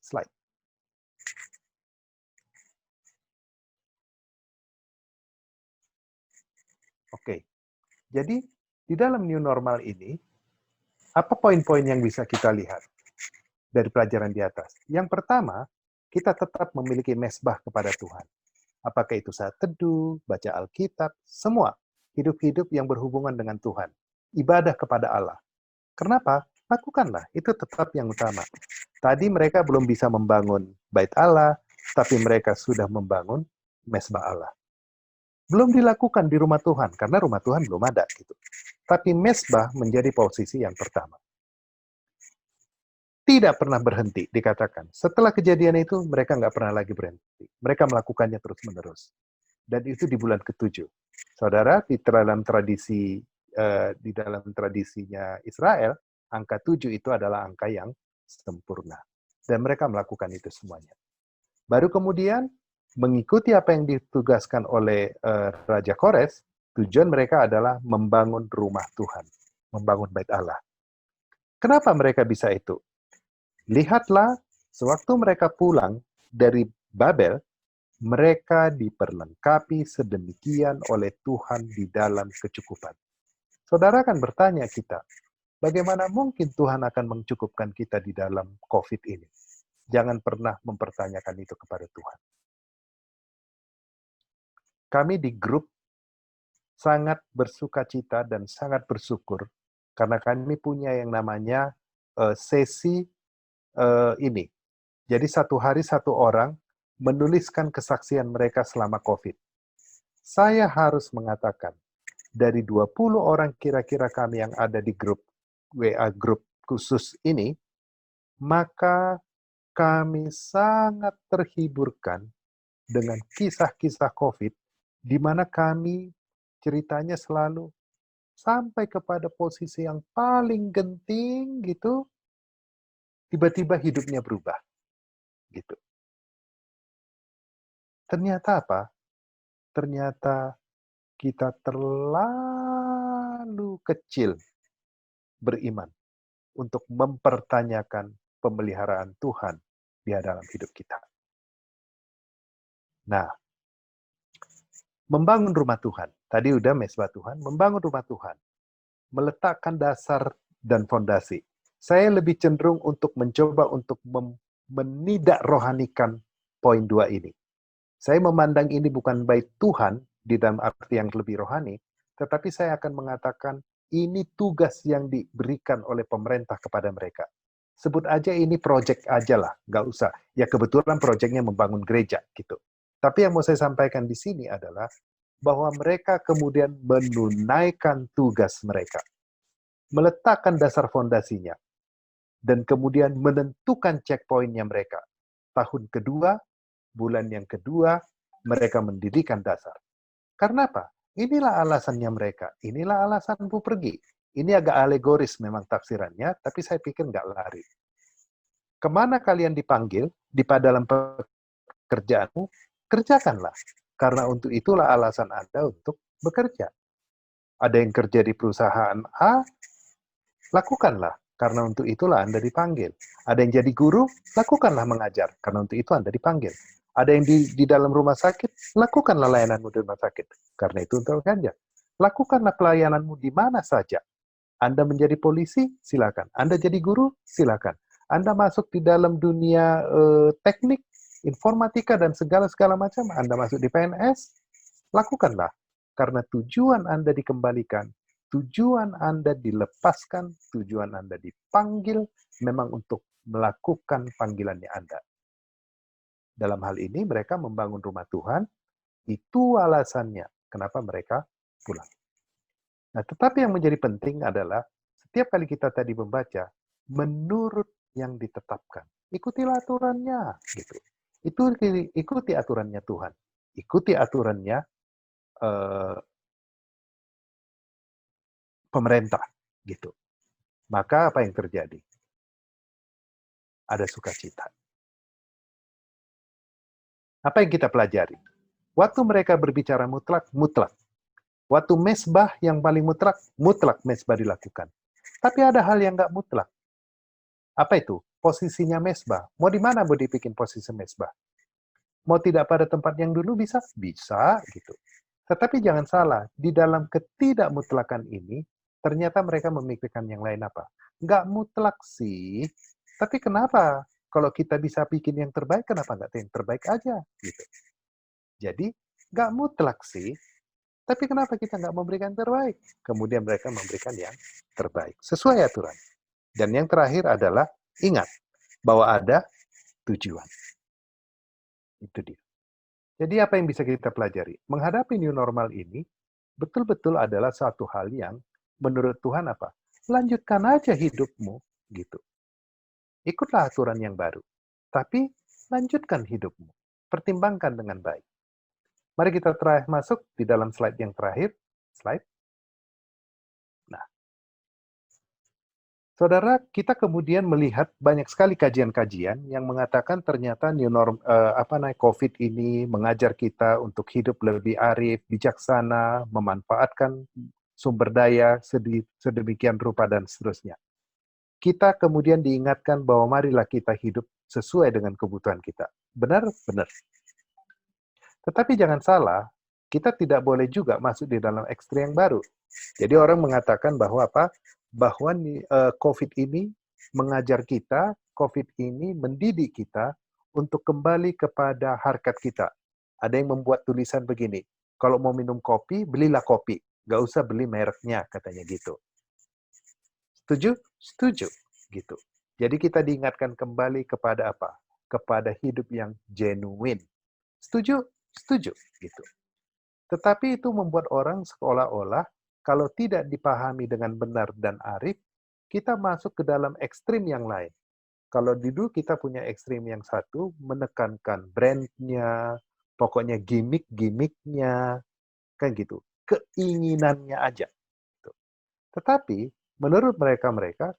Slide. Oke. Jadi, di dalam new normal ini, apa poin-poin yang bisa kita lihat dari pelajaran di atas? Yang pertama, kita tetap memiliki mesbah kepada Tuhan. Apakah itu saat teduh, baca Alkitab, semua hidup-hidup yang berhubungan dengan Tuhan. Ibadah kepada Allah. Kenapa? Lakukanlah, itu tetap yang utama. Tadi mereka belum bisa membangun bait Allah, tapi mereka sudah membangun mesbah Allah. Belum dilakukan di rumah Tuhan, karena rumah Tuhan belum ada. Gitu. Tapi mesbah menjadi posisi yang pertama. Tidak pernah berhenti, dikatakan. Setelah kejadian itu, mereka nggak pernah lagi berhenti. Mereka melakukannya terus-menerus. Dan itu di bulan ke-7. Saudara, di dalam tradisinya Israel, angka 7 itu adalah angka yang sempurna. Dan mereka melakukan itu semuanya. Baru kemudian, mengikuti apa yang ditugaskan oleh Raja Kores, tujuan mereka adalah membangun rumah Tuhan, membangun bait Allah. Kenapa mereka bisa itu? Lihatlah, sewaktu mereka pulang dari Babel, mereka diperlengkapi sedemikian oleh Tuhan di dalam kecukupan. Saudara akan bertanya kita, bagaimana mungkin Tuhan akan mencukupkan kita di dalam COVID ini? Jangan pernah mempertanyakan itu kepada Tuhan. Kami di grup sangat bersukacita dan sangat bersyukur karena kami punya yang namanya sesi ini, Jadi satu hari satu orang menuliskan kesaksian mereka selama COVID. Saya harus mengatakan, dari 20 orang kira-kira kami yang ada di grup WA grup khusus ini, maka kami sangat terhiburkan dengan kisah-kisah COVID, di mana kami ceritanya selalu sampai kepada posisi yang paling genting gitu, tiba-tiba hidupnya berubah. Gitu. Ternyata apa? Ternyata kita terlalu kecil beriman untuk mempertanyakan pemeliharaan Tuhan di dalam hidup kita. Nah, membangun rumah Tuhan. Tadi udah mesbah Tuhan, membangun rumah Tuhan. Meletakkan dasar dan fondasi. Saya lebih cenderung untuk mencoba untuk menidak rohanikan poin 2 ini. Saya memandang ini bukan bait Tuhan di dalam arti yang lebih rohani, tetapi saya akan mengatakan ini tugas yang diberikan oleh pemerintah kepada mereka. Sebut aja ini project aja lah, nggak usah. Ya kebetulan projectnya membangun gereja gitu. Tapi yang mau saya sampaikan di sini adalah bahwa mereka kemudian menunaikan tugas mereka. Meletakkan dasar fondasinya. Dan kemudian menentukan checkpointnya mereka. Tahun kedua, bulan yang kedua, mereka mendirikan dasar. Karena apa? Inilah alasannya mereka. Inilah alasanku pergi. Ini agak alegoris memang tafsirannya, tapi saya pikir nggak lari. Kemana kalian dipanggil di dalam pekerjaanmu, kerjakanlah. Karena untuk itulah alasan Anda untuk bekerja. Ada yang kerja di perusahaan A, lakukanlah. Karena untuk itulah Anda dipanggil. Ada yang jadi guru, lakukanlah mengajar. Karena untuk itu Anda dipanggil. Ada yang di dalam rumah sakit, lakukanlah layananmu di rumah sakit. Karena itu untuk kerja. Lakukanlah pelayananmu di mana saja. Anda menjadi polisi, silakan. Anda jadi guru, silakan. Anda masuk di dalam dunia teknik, informatika, dan segala macam. Anda masuk di PNS, lakukanlah. Karena tujuan Anda dikembalikan, tujuan Anda dilepaskan, tujuan Anda dipanggil, memang untuk melakukan panggilannya Anda. Dalam hal ini, mereka membangun rumah Tuhan, itu alasannya kenapa mereka pulang. Nah, tetapi yang menjadi penting adalah setiap kali kita tadi membaca, menurut yang ditetapkan. Ikutilah aturannya, gitu. Ikuti aturannya Tuhan. Ikuti aturannya pemerintah, gitu. Maka apa yang terjadi? Ada sukacita. Apa yang kita pelajari? Waktu mereka berbicara mutlak, mutlak. Waktu mesbah yang paling mutlak, mutlak mesbah dilakukan. Tapi ada hal yang nggak mutlak. Apa itu? Posisinya mesbah. Mau di mana mau dibikin posisi mesbah? Mau tidak pada tempat yang dulu bisa? Bisa, gitu. Tetapi jangan salah, di dalam ketidakmutlakan ini, ternyata mereka memikirkan yang lain apa? Nggak mutlak sih, tapi kenapa? Kalau kita bisa bikin yang terbaik, kenapa nggak yang terbaik aja? Gitu. Jadi, nggak mutlak sih, tapi kenapa kita nggak memberikan yang terbaik? Kemudian mereka memberikan yang terbaik, sesuai aturan. Dan yang terakhir adalah, ingat, bahwa ada tujuan. Itu dia. Jadi apa yang bisa kita pelajari? Menghadapi new normal ini, betul-betul adalah satu hal yang menurut Tuhan apa? Lanjutkan aja hidupmu, gitu. Ikutlah aturan yang baru. Tapi lanjutkan hidupmu. Pertimbangkan dengan baik. Mari kita terakhir masuk di dalam slide yang terakhir. Slide. Nah, saudara, kita kemudian melihat banyak sekali kajian-kajian yang mengatakan ternyata COVID ini mengajar kita untuk hidup lebih arif, bijaksana, memanfaatkan sumber daya sedemikian rupa dan seterusnya. Kita kemudian diingatkan bahwa marilah kita hidup sesuai dengan kebutuhan kita. Benar? Benar. Tetapi jangan salah, kita tidak boleh juga masuk di dalam ekstrim yang baru. Jadi orang mengatakan bahwa apa? Bahwa COVID ini mengajar kita, COVID ini mendidik kita untuk kembali kepada harkat kita. Ada yang membuat tulisan begini, kalau mau minum kopi, belilah kopi. Nggak usah beli mereknya, katanya gitu. Setuju? Setuju. Gitu. Jadi kita diingatkan kembali kepada apa? kepada hidup yang genuine. Setuju? Setuju. Gitu. Tetapi itu membuat orang seolah-olah kalau tidak dipahami dengan benar dan arif, kita masuk ke dalam ekstrim yang lain. Kalau dulu kita punya ekstrim yang satu, menekankan brandnya, pokoknya gimmick-gimmicknya, kan gitu. Keinginannya aja. Gitu. Tetapi, menurut mereka,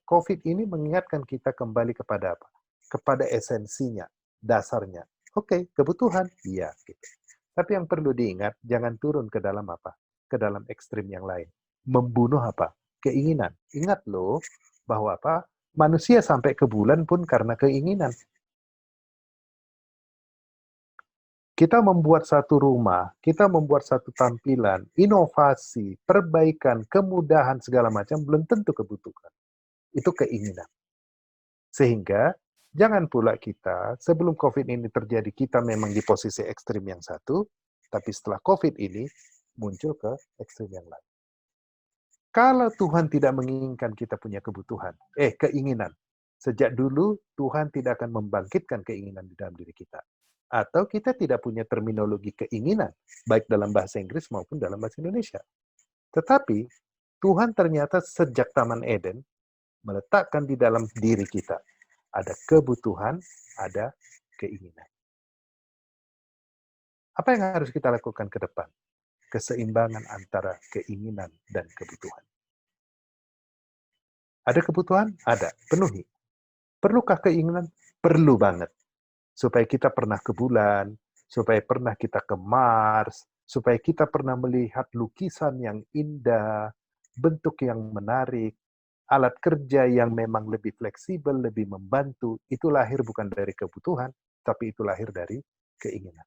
COVID ini mengingatkan kita kembali kepada apa? Kepada esensinya, dasarnya. Oke, kebutuhan, iya. Gitu. Tapi yang perlu diingat, jangan turun ke dalam apa? Ke dalam ekstrim yang lain. Membunuh apa? Keinginan. Ingat loh, bahwa apa? Manusia sampai ke bulan pun karena keinginan. Kita membuat satu rumah, kita membuat satu tampilan, inovasi, perbaikan, kemudahan, segala macam, belum tentu kebutuhan. Itu keinginan. Sehingga, jangan pula kita, sebelum COVID ini terjadi, kita memang di posisi ekstrim yang satu, tapi setelah COVID ini, muncul ke ekstrim yang lain. Kalau Tuhan tidak menginginkan kita punya kebutuhan, keinginan, sejak dulu Tuhan tidak akan membangkitkan keinginan di dalam diri kita. Atau kita tidak punya terminologi keinginan, baik dalam bahasa Inggris maupun dalam bahasa Indonesia. Tetapi, Tuhan ternyata sejak Taman Eden, meletakkan di dalam diri kita. Ada kebutuhan, ada keinginan. Apa yang harus kita lakukan ke depan? Keseimbangan antara keinginan dan kebutuhan. Ada kebutuhan? Ada. Penuhi. Perlukah keinginan? Perlu banget. Supaya kita pernah ke bulan, supaya pernah kita ke Mars, supaya kita pernah melihat lukisan yang indah, bentuk yang menarik, alat kerja yang memang lebih fleksibel, lebih membantu, itu lahir bukan dari kebutuhan, tapi itu lahir dari keinginan.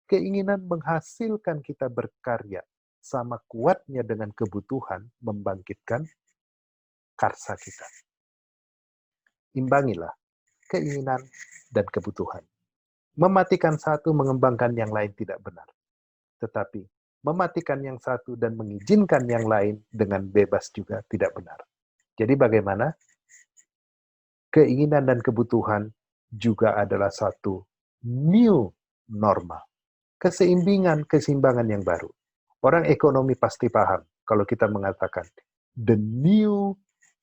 Keinginan menghasilkan kita berkarya, sama kuatnya dengan kebutuhan membangkitkan karsa kita. Imbangilah keinginan dan kebutuhan. Mematikan satu, mengembangkan yang lain tidak benar. Tetapi, mematikan yang satu dan mengizinkan yang lain dengan bebas juga tidak benar. Jadi bagaimana? Keinginan dan kebutuhan juga adalah satu new normal. Keseimbangan yang baru. Orang ekonomi pasti paham kalau kita mengatakan the new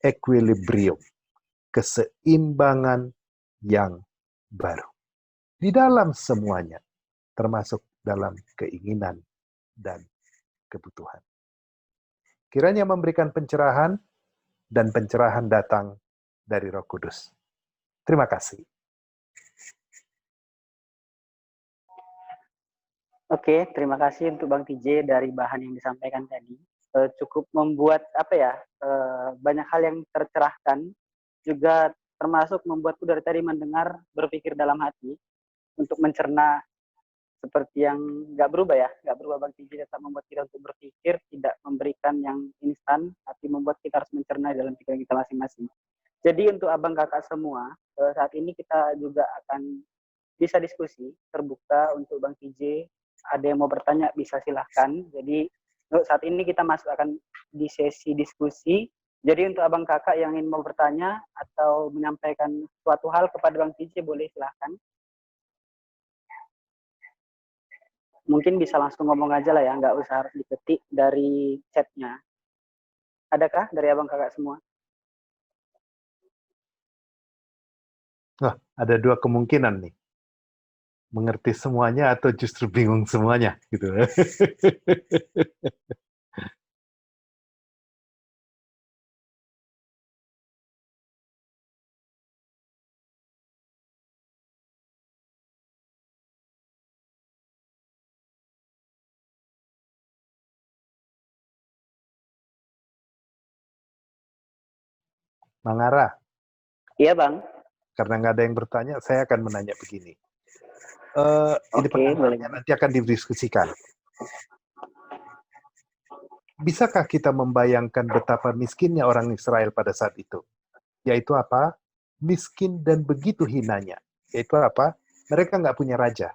equilibrium. Keseimbangan yang baru. Di dalam semuanya, termasuk dalam keinginan dan kebutuhan. Kiranya memberikan pencerahan, dan pencerahan datang dari Roh Kudus. Terima kasih. Oke, terima kasih untuk Bang TJ dari bahan yang disampaikan tadi. Cukup membuat banyak hal yang tercerahkan, juga termasuk membuatku dari tadi mendengar, berpikir dalam hati untuk mencerna seperti yang nggak berubah Bang TJ tetap membuat kita untuk berpikir, tidak memberikan yang instan, tapi membuat kita harus mencerna dalam pikiran kita masing-masing. Jadi untuk abang kakak semua, saat ini kita juga akan bisa diskusi terbuka untuk Bang TJ. Ada yang mau bertanya bisa silahkan. Jadi saat ini kita masuk akan di sesi diskusi. Jadi untuk abang kakak yang ingin mau bertanya atau menyampaikan suatu hal kepada Bang TJ boleh silahkan. Mungkin bisa langsung ngomong aja lah ya, nggak usah harus diketik dari chatnya. Adakah dari abang kakak semua? Wah, ada dua kemungkinan nih. Mengerti semuanya atau justru bingung semuanya gitu. Mangara. Iya Bang. Karena nggak ada yang bertanya, saya akan menanya begini. Ini Boleh. nanti akan didiskusikan. Bisakah kita membayangkan betapa miskinnya orang Israel pada saat itu? Yaitu apa? Miskin dan begitu hinanya. Yaitu apa? Mereka nggak punya raja.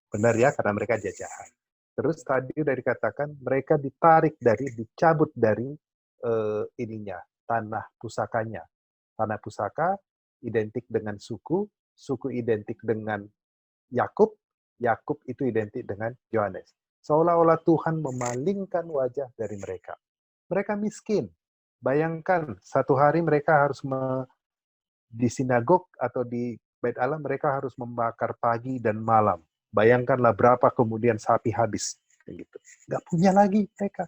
Benar ya, karena mereka jajahan. Terus tadi udah dikatakan mereka dicabut dari tanah pusakanya. Tanah pusaka identik dengan suku, suku identik dengan Yakub, Yakub itu identik dengan Yohanes. Seolah-olah Tuhan memalingkan wajah dari mereka. Mereka miskin. Bayangkan, satu hari mereka harus di sinagog atau di Bait Allah, mereka harus membakar pagi dan malam. Bayangkanlah berapa kemudian sapi habis. Gitu. Nggak punya lagi mereka.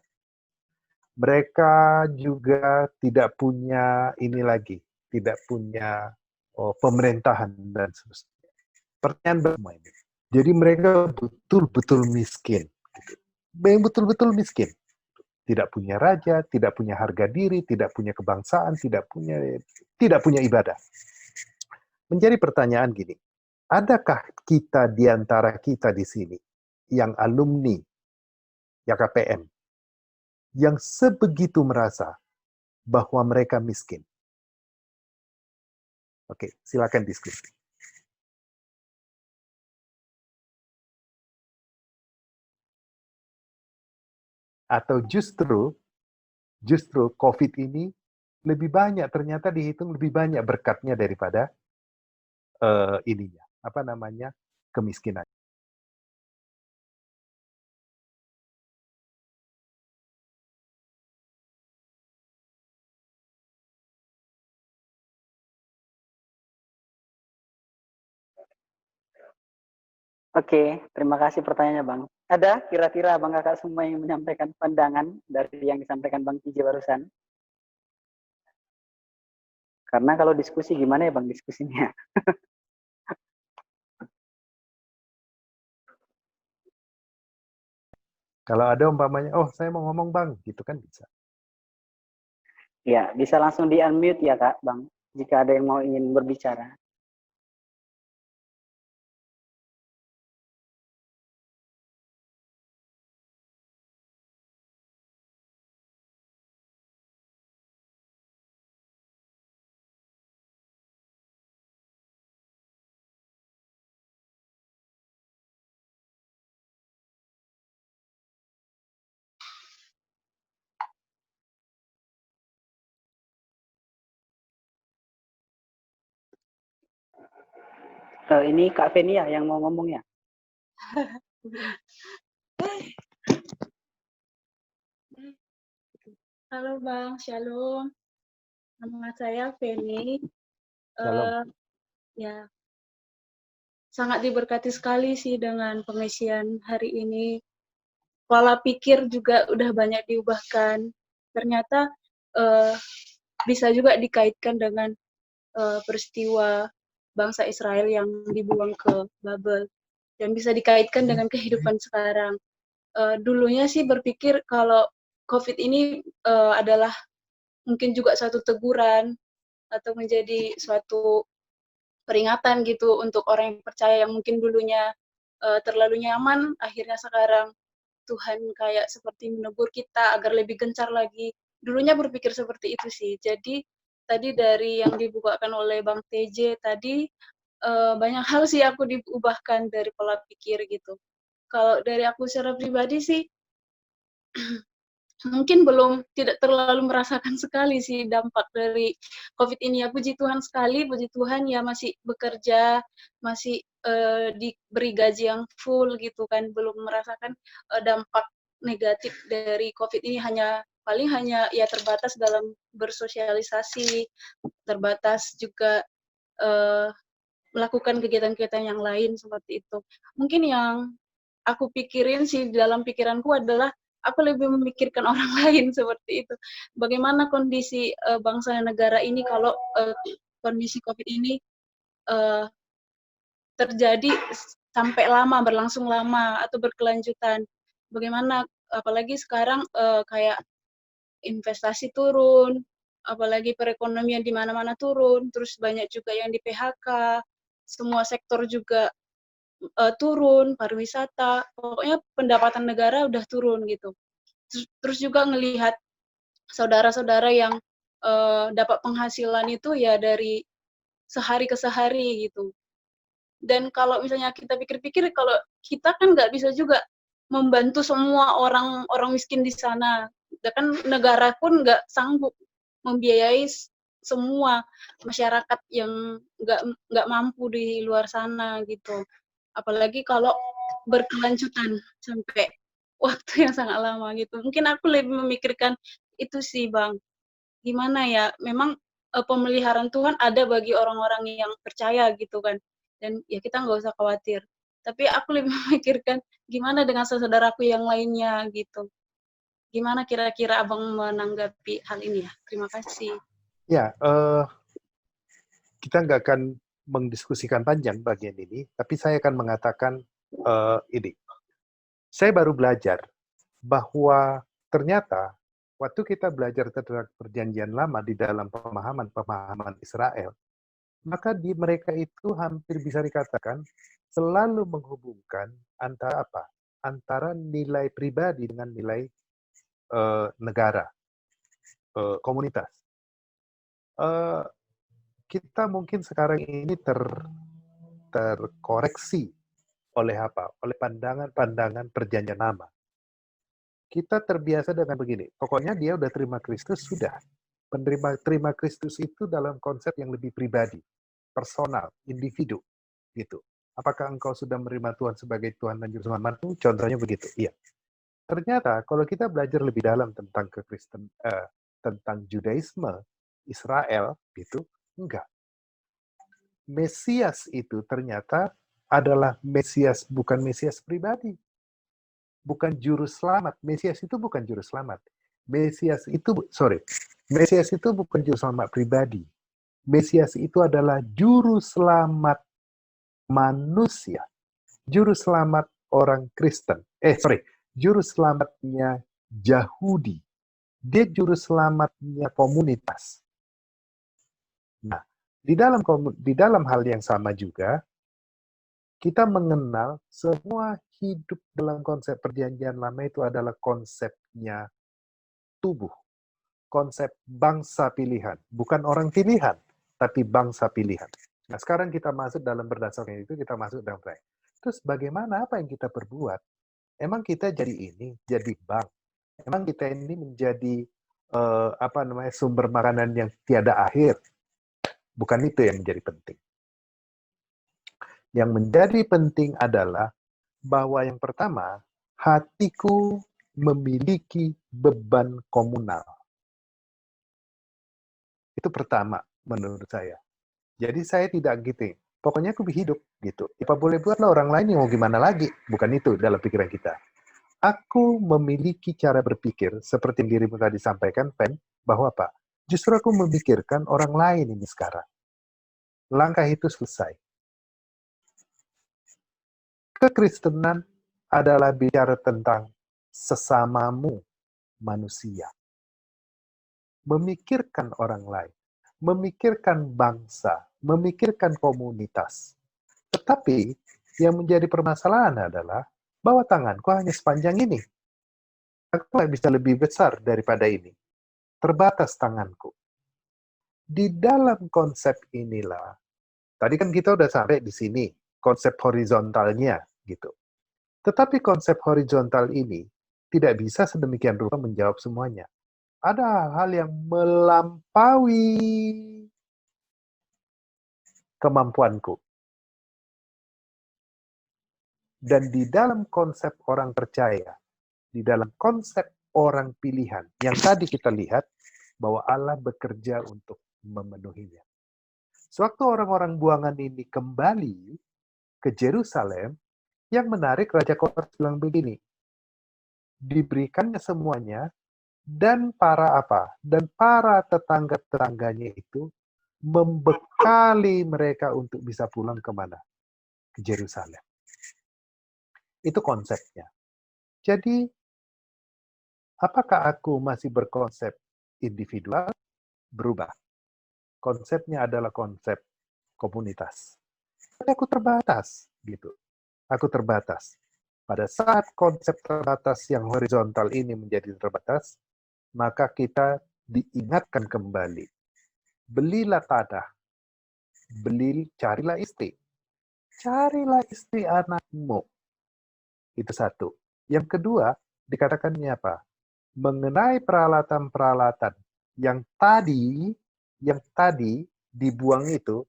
Mereka juga tidak punya ini lagi. Tidak punya pemerintahan dan sebagainya. Pertanyaan berapa ini? Jadi mereka betul-betul miskin. Betul-betul miskin. Tidak punya raja, tidak punya harga diri, tidak punya kebangsaan, tidak punya ibadah. Menjadi pertanyaan gini, adakah kita di antara kita di sini yang alumni YKPM yang sebegitu merasa bahwa mereka miskin? Oke, silakan diskusi. Atau justru COVID ini lebih banyak, ternyata dihitung lebih banyak berkatnya daripada kemiskinan. Oke, terima kasih pertanyaannya Bang. Ada kira-kira Bang Kakak semua yang menyampaikan pandangan dari yang disampaikan Bang Tiji barusan? Karena kalau diskusi gimana ya Bang diskusinya? Kalau ada umpamanya, oh saya mau ngomong Bang, gitu kan bisa. Ya, bisa langsung di-unmute ya Kak, Bang, jika ada yang mau ingin berbicara. Ini Kak Fenia yang mau ngomong ya? Halo Bang, Shalom. Nama saya Feni. Ya, sangat diberkati sekali sih dengan pengisian hari ini. Pola pikir juga udah banyak diubahkan. Ternyata bisa juga dikaitkan dengan peristiwa bangsa Israel yang dibuang ke Babel. Dan bisa dikaitkan dengan kehidupan sekarang. Dulunya sih berpikir kalau COVID ini adalah mungkin juga suatu teguran atau menjadi suatu peringatan gitu untuk orang yang percaya yang mungkin dulunya terlalu nyaman, akhirnya sekarang Tuhan kayak seperti menegur kita agar lebih gencar lagi. Dulunya berpikir seperti itu sih. Jadi tadi dari yang dibukakan oleh Bang TJ tadi banyak hal sih aku diubahkan dari pola pikir gitu. Kalau dari aku secara pribadi sih mungkin tidak terlalu merasakan sekali sih dampak dari COVID ini ya. Puji Tuhan sekali, puji Tuhan ya masih bekerja, masih diberi gaji yang full gitu kan, belum merasakan dampak negatif dari COVID ini, paling hanya ya terbatas dalam bersosialisasi, terbatas juga melakukan kegiatan-kegiatan yang lain seperti itu. Mungkin yang aku pikirin sih dalam pikiranku adalah aku lebih memikirkan orang lain seperti itu. Bagaimana kondisi bangsa dan negara ini kalau kondisi COVID ini terjadi sampai lama, berlangsung lama atau berkelanjutan. Bagaimana apalagi sekarang kayak investasi turun, apalagi perekonomian di mana-mana turun, terus banyak juga yang di PHK, semua sektor juga turun, pariwisata, pokoknya pendapatan negara udah turun gitu. Terus juga ngelihat saudara-saudara yang dapat penghasilan itu ya dari sehari ke sehari gitu. Dan kalau misalnya kita pikir-pikir, kalau kita kan nggak bisa juga membantu semua orang miskin di sana. Kan negara pun nggak sanggup membiayai semua masyarakat yang nggak mampu di luar sana gitu. Apalagi kalau berkelanjutan sampai waktu yang sangat lama gitu. Mungkin aku lebih memikirkan itu sih, Bang. Gimana ya, memang pemeliharaan Tuhan ada bagi orang-orang yang percaya gitu kan. Dan ya kita nggak usah khawatir. Tapi aku lebih memikirkan gimana dengan saudaraku yang lainnya gitu. Gimana kira-kira Abang menanggapi hal ini ya? Terima kasih. Ya, kita nggak akan mendiskusikan panjang bagian ini, tapi saya akan mengatakan ini. Saya baru belajar bahwa ternyata waktu kita belajar tentang perjanjian lama di dalam pemahaman Israel, maka di mereka itu hampir bisa dikatakan selalu menghubungkan antara apa? Antara nilai pribadi dengan nilai negara, komunitas. Kita mungkin sekarang ini terkoreksi oleh apa? Oleh pandangan-pandangan perjanjian lama. Kita terbiasa dengan begini, pokoknya dia udah terima Kristus, sudah. Terima Kristus itu dalam konsep yang lebih pribadi, personal, individu, gitu. Apakah engkau sudah menerima Tuhan sebagai Tuhan dan Juru Selamatmu? Contohnya begitu, iya. Ternyata kalau kita belajar lebih dalam tentang tentang Judaisme, Israel, gitu, enggak. Mesias itu ternyata adalah Mesias, bukan Mesias pribadi. Bukan juru selamat. Mesias itu bukan juru selamat. Mesias itu bukan juru selamat pribadi. Mesias itu adalah juru selamat manusia. Juru selamat orang Kristen. Juru selamatnya Yahudi. Dia juru selamatnya komunitas. Nah, di dalam hal yang sama juga, kita mengenal semua hidup dalam konsep perjanjian lama itu adalah konsepnya tubuh. Konsep bangsa pilihan. Bukan orang pilihan, tapi bangsa pilihan. Nah, sekarang kita masuk dalam berdasarkan itu, kita masuk dalam proyek. Terus bagaimana, apa yang kita perbuat? Emang kita jadi ini, jadi bank. Emang kita ini menjadi sumber makanan yang tiada akhir. Bukan itu yang menjadi penting. Yang menjadi penting adalah bahwa yang pertama, hatiku memiliki beban komunal. Itu pertama menurut saya. Jadi saya tidak gitu. Pokoknya aku hidup gitu. Apa boleh buatlah orang lain yang mau gimana lagi. Bukan itu dalam pikiran kita. Aku memiliki cara berpikir seperti yang dirimu tadi sampaikan, Pen, bahwa apa? Justru aku memikirkan orang lain ini sekarang. Langkah itu selesai. Kekristenan adalah bicara tentang sesamamu manusia. Memikirkan orang lain, memikirkan bangsa, memikirkan komunitas. Tetapi yang menjadi permasalahan adalah bahwa tanganku hanya sepanjang ini. Aku nggak bisa lebih besar daripada ini. Terbatas tanganku. Di dalam konsep inilah, tadi kan kita udah sampai di sini, konsep horizontalnya gitu. Tetapi konsep horizontal ini tidak bisa sedemikian rupa menjawab semuanya. Ada hal-hal yang melampaui kemampuanku. Dan di dalam konsep orang percaya, di dalam konsep orang pilihan, yang tadi kita lihat bahwa Allah bekerja untuk memenuhinya. Sewaktu orang-orang buangan ini kembali ke Yerusalem, yang menarik Raja Koresh bilang begini, diberikannya semuanya, dan para tetangga-tetangganya itu membekali mereka untuk bisa pulang kemana? Ke Yerusalem. Itu konsepnya. Jadi, apakah aku masih berkonsep individual? Berubah. Konsepnya adalah konsep komunitas. Tapi aku terbatas, gitu. Aku terbatas. Pada saat konsep terbatas yang horizontal ini menjadi terbatas, maka kita diingatkan kembali. Belilah tanah. Carilah istri. Carilah istri anakmu. Itu satu. Yang kedua, dikatakannya apa? Mengenai peralatan-peralatan yang tadi yang tadi dibuang itu,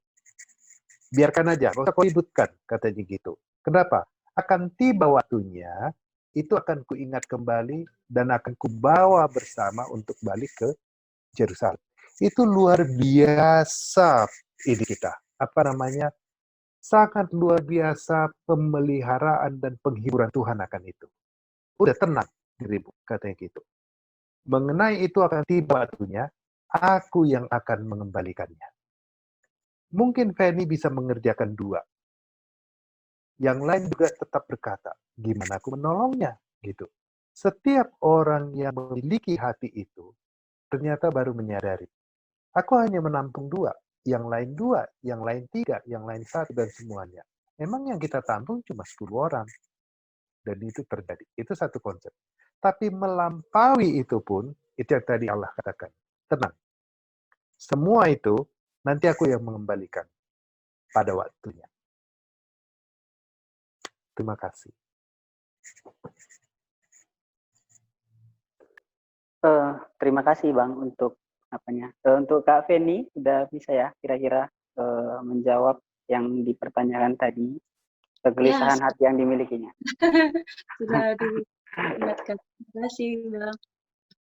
biarkan aja, nggak usah kau ributkan, katanya gitu. Kenapa? Akan tiba waktunya, itu akan kuingat kembali dan akan kubawa bersama untuk balik ke Yerusalem. Itu luar biasa ini kita. Apa namanya? Sangat luar biasa pemeliharaan dan penghiburan Tuhan akan itu. Udah tenang dirimu, katanya gitu. Mengenai itu akan tiba waktunya, aku yang akan mengembalikannya. Mungkin Fanny bisa mengerjakan dua. Yang lain juga tetap berkata, gimana aku menolongnya? Gitu. Setiap orang yang memiliki hati itu, ternyata baru menyadari, aku hanya menampung dua, yang lain dua, yang lain tiga, yang lain satu, dan semuanya. Memang yang kita tampung cuma 10 orang. Dan itu terjadi. Itu satu konsep. Tapi melampaui itu pun, itu yang tadi Allah katakan. Tenang. Semua itu, nanti aku yang mengembalikan pada waktunya. Terima kasih. Terima kasih Bang untuk untuk Kak Feni sudah bisa ya kira-kira menjawab yang dipertanyakan tadi, kegelisahan hati yang dimilikinya. Sudah diingatkan. Terima kasih Bang.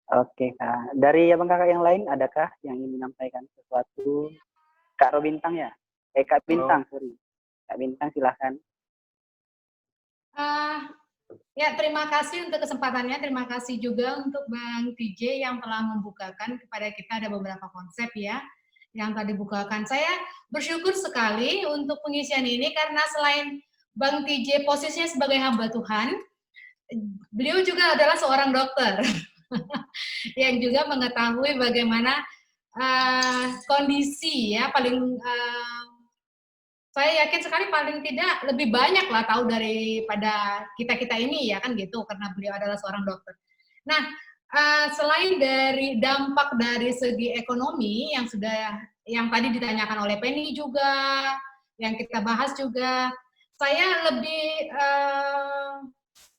Oke Kak. Dari abang kakak yang lain adakah yang ingin menyampaikan sesuatu? Kak Robintang ya? Kak Bintang, sorry. Kak Bintang silahkan. Ya, terima kasih untuk kesempatannya. Terima kasih juga untuk Bang TJ yang telah membukakan kepada kita ada beberapa konsep ya yang tadi dibukakan. Saya bersyukur sekali untuk pengisian ini karena selain Bang TJ posisinya sebagai hamba Tuhan, beliau juga adalah seorang dokter yang juga mengetahui bagaimana kondisi ya saya yakin sekali paling tidak lebih banyak lah tahu daripada kita ini ya kan gitu karena beliau adalah seorang dokter. Nah selain dari dampak dari segi ekonomi yang tadi ditanyakan oleh Penny juga, yang kita bahas juga, saya lebih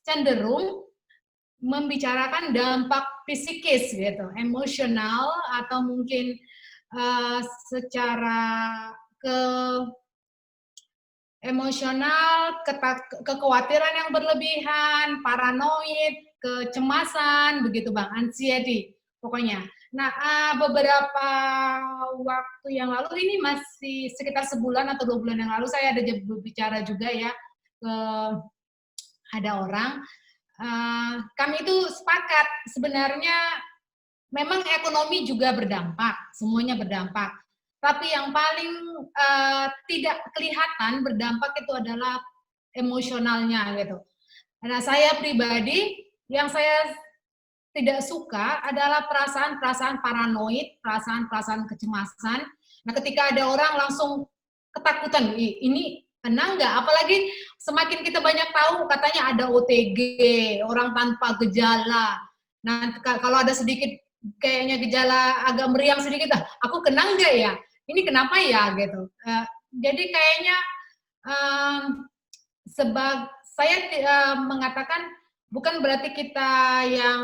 cenderung membicarakan dampak psikis gitu, emosional atau mungkin secara emosional, kekhawatiran yang berlebihan, paranoid, kecemasan, begitu Bang, anxiety, pokoknya. Nah, beberapa waktu yang lalu, ini masih sekitar sebulan atau 2 bulan yang lalu, saya ada berbicara juga ya, ada orang, kami itu sepakat, sebenarnya memang ekonomi juga berdampak, semuanya berdampak. Tapi yang paling tidak kelihatan berdampak itu adalah emosionalnya gitu. Nah saya pribadi yang saya tidak suka adalah perasaan-perasaan paranoid, perasaan-perasaan kecemasan. Nah ketika ada orang langsung ketakutan, ini kena nggak? Apalagi semakin kita banyak tahu katanya ada OTG, orang tanpa gejala. Nah kalau ada sedikit kayaknya gejala agak meriang sedikit, aku kena nggak ya? Ini kenapa ya gitu. Jadi kayaknya saya mengatakan bukan berarti kita yang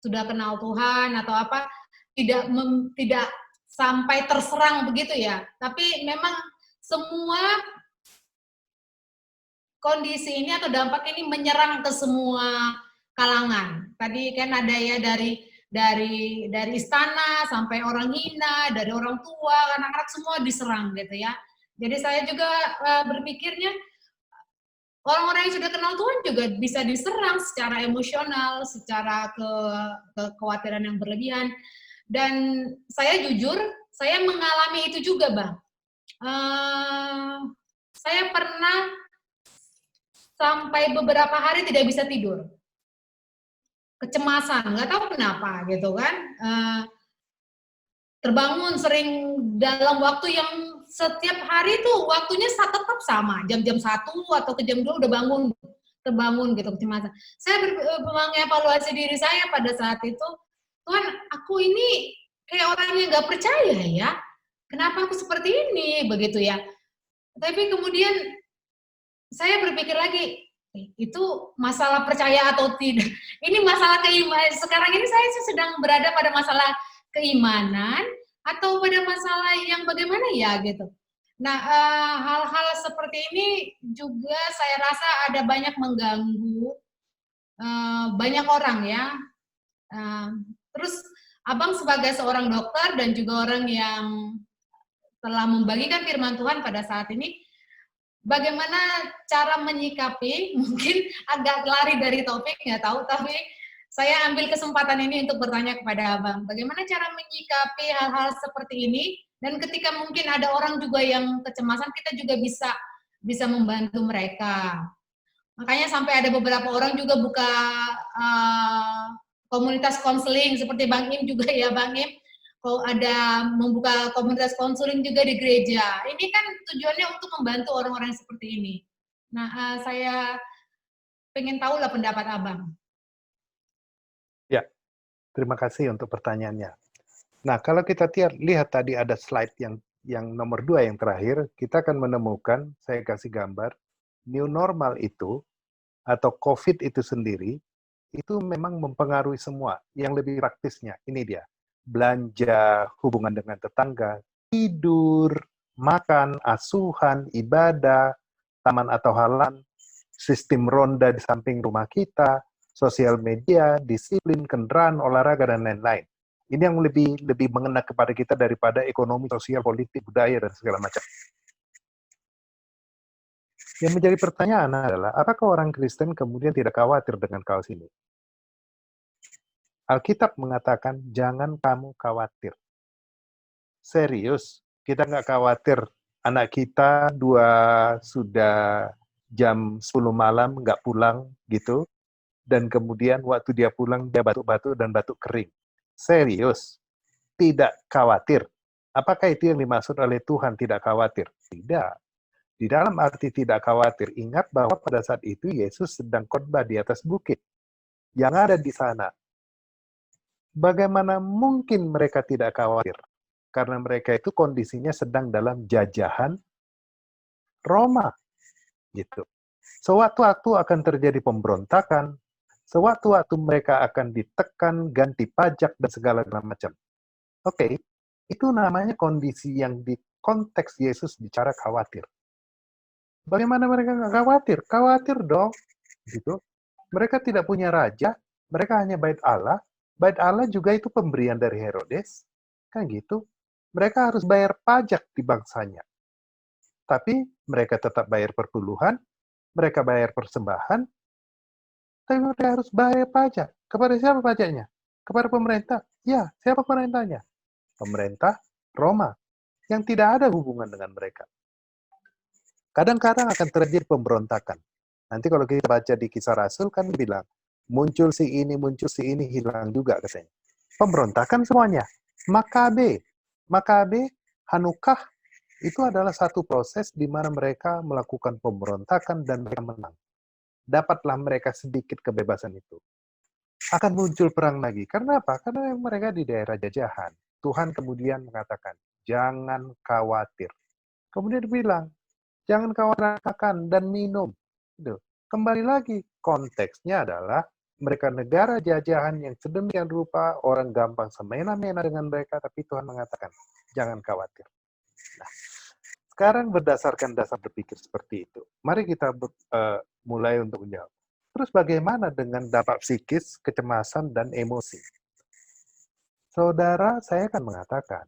sudah kenal Tuhan atau apa tidak sampai terserang begitu ya. Tapi memang semua kondisi ini atau dampak ini menyerang ke semua kalangan. Tadi kan ada ya dari istana sampai orang hina, dari orang tua, anak-anak semua diserang gitu ya. Jadi saya juga berpikirnya orang-orang yang sudah kenal Tuhan juga bisa diserang secara emosional, secara kekhawatiran yang berlebihan. Dan saya jujur, saya mengalami itu juga, Bang. Saya pernah sampai beberapa hari tidak bisa tidur. Kecemasan, nggak tahu kenapa gitu kan. Terbangun sering dalam waktu yang setiap hari tuh waktunya tetap sama, jam-jam 1 atau ke jam 2 udah terbangun gitu kecemasan. Saya mengevaluasi diri saya pada saat itu, Tuhan, aku ini kayak orang yang nggak percaya ya, kenapa aku seperti ini, begitu ya. Tapi kemudian saya berpikir lagi, itu masalah percaya atau tidak. Ini masalah keimanan. Sekarang ini saya sedang berada pada masalah keimanan atau pada masalah yang bagaimana ya gitu. Nah, hal-hal seperti ini juga saya rasa ada banyak mengganggu banyak orang ya. Terus Abang sebagai seorang dokter dan juga orang yang telah membagikan firman Tuhan pada saat ini, bagaimana cara menyikapi, mungkin agak lari dari topik, nggak tahu, tapi saya ambil kesempatan ini untuk bertanya kepada Abang, bagaimana cara menyikapi hal-hal seperti ini, dan ketika mungkin ada orang juga yang kecemasan, kita juga bisa membantu mereka. Makanya sampai ada beberapa orang juga buka komunitas konseling, seperti Bang Im juga ya Bang Im, kalau ada membuka komunitas konseling juga di gereja. Ini kan tujuannya untuk membantu orang-orang seperti ini. Nah, saya pengen tahu lah pendapat Abang. Ya, terima kasih untuk pertanyaannya. Nah, kalau kita lihat tadi ada slide yang nomor 2 yang terakhir, kita akan menemukan, saya kasih gambar, new normal itu, atau COVID itu sendiri, itu memang mempengaruhi semua. Yang lebih praktisnya, ini dia. Belanja, hubungan dengan tetangga, tidur, makan, asuhan, ibadah, taman atau halaman, sistem ronda di samping rumah kita, sosial media, disiplin, kendaraan, olahraga, dan lain-lain. Ini yang lebih mengena kepada kita daripada ekonomi, sosial, politik, budaya, dan segala macam. Yang menjadi pertanyaan adalah, apakah orang Kristen kemudian tidak khawatir dengan kaos ini? Alkitab mengatakan, jangan kamu khawatir. Serius, kita nggak khawatir anak kita sudah jam 10 malam nggak pulang gitu, dan kemudian waktu dia pulang dia batuk-batuk dan batuk kering. Serius, tidak khawatir. Apakah itu yang dimaksud oleh Tuhan tidak khawatir? Tidak. Di dalam arti tidak khawatir, ingat bahwa pada saat itu Yesus sedang khotbah di atas bukit. Yang ada di sana, bagaimana mungkin mereka tidak khawatir? Karena mereka itu kondisinya sedang dalam jajahan Roma. Gitu. Sewaktu-waktu akan terjadi pemberontakan, sewaktu-waktu mereka akan ditekan, ganti pajak, dan segala macam. Oke, itu namanya kondisi yang di konteks Yesus bicara khawatir. Bagaimana mereka nggak khawatir? Khawatir dong. Gitu. Mereka tidak punya raja, mereka hanya bait Allah. Bait Allah juga itu pemberian dari Herodes. Kan gitu. Mereka harus bayar pajak di bangsanya. Tapi mereka tetap bayar perpuluhan, mereka bayar persembahan, tapi mereka harus bayar pajak. Kepada siapa pajaknya? Kepada pemerintah. Ya, siapa pemerintahnya? Pemerintah Roma, yang tidak ada hubungan dengan mereka. Kadang-kadang akan terjadi pemberontakan. Nanti kalau kita baca di Kisah Rasul kan bilang, muncul si ini, hilang juga katanya. Pemberontakan semuanya. Makabe, Hanukah, itu adalah satu proses di mana mereka melakukan pemberontakan dan mereka menang. Dapatlah mereka sedikit kebebasan itu. Akan muncul perang lagi. Karena apa? Karena mereka di daerah jajahan. Tuhan kemudian mengatakan, jangan khawatir. Kemudian dibilang, jangan khawatir makan dan minum. Kembali lagi, konteksnya adalah mereka negara jajahan yang sedemikian rupa, orang gampang semena-mena dengan mereka, tapi Tuhan mengatakan, jangan khawatir. Nah, sekarang berdasarkan dasar berpikir seperti itu, mari kita mulai untuk menjawab. Terus bagaimana dengan dampak psikis, kecemasan, dan emosi? Saudara, saya akan mengatakan,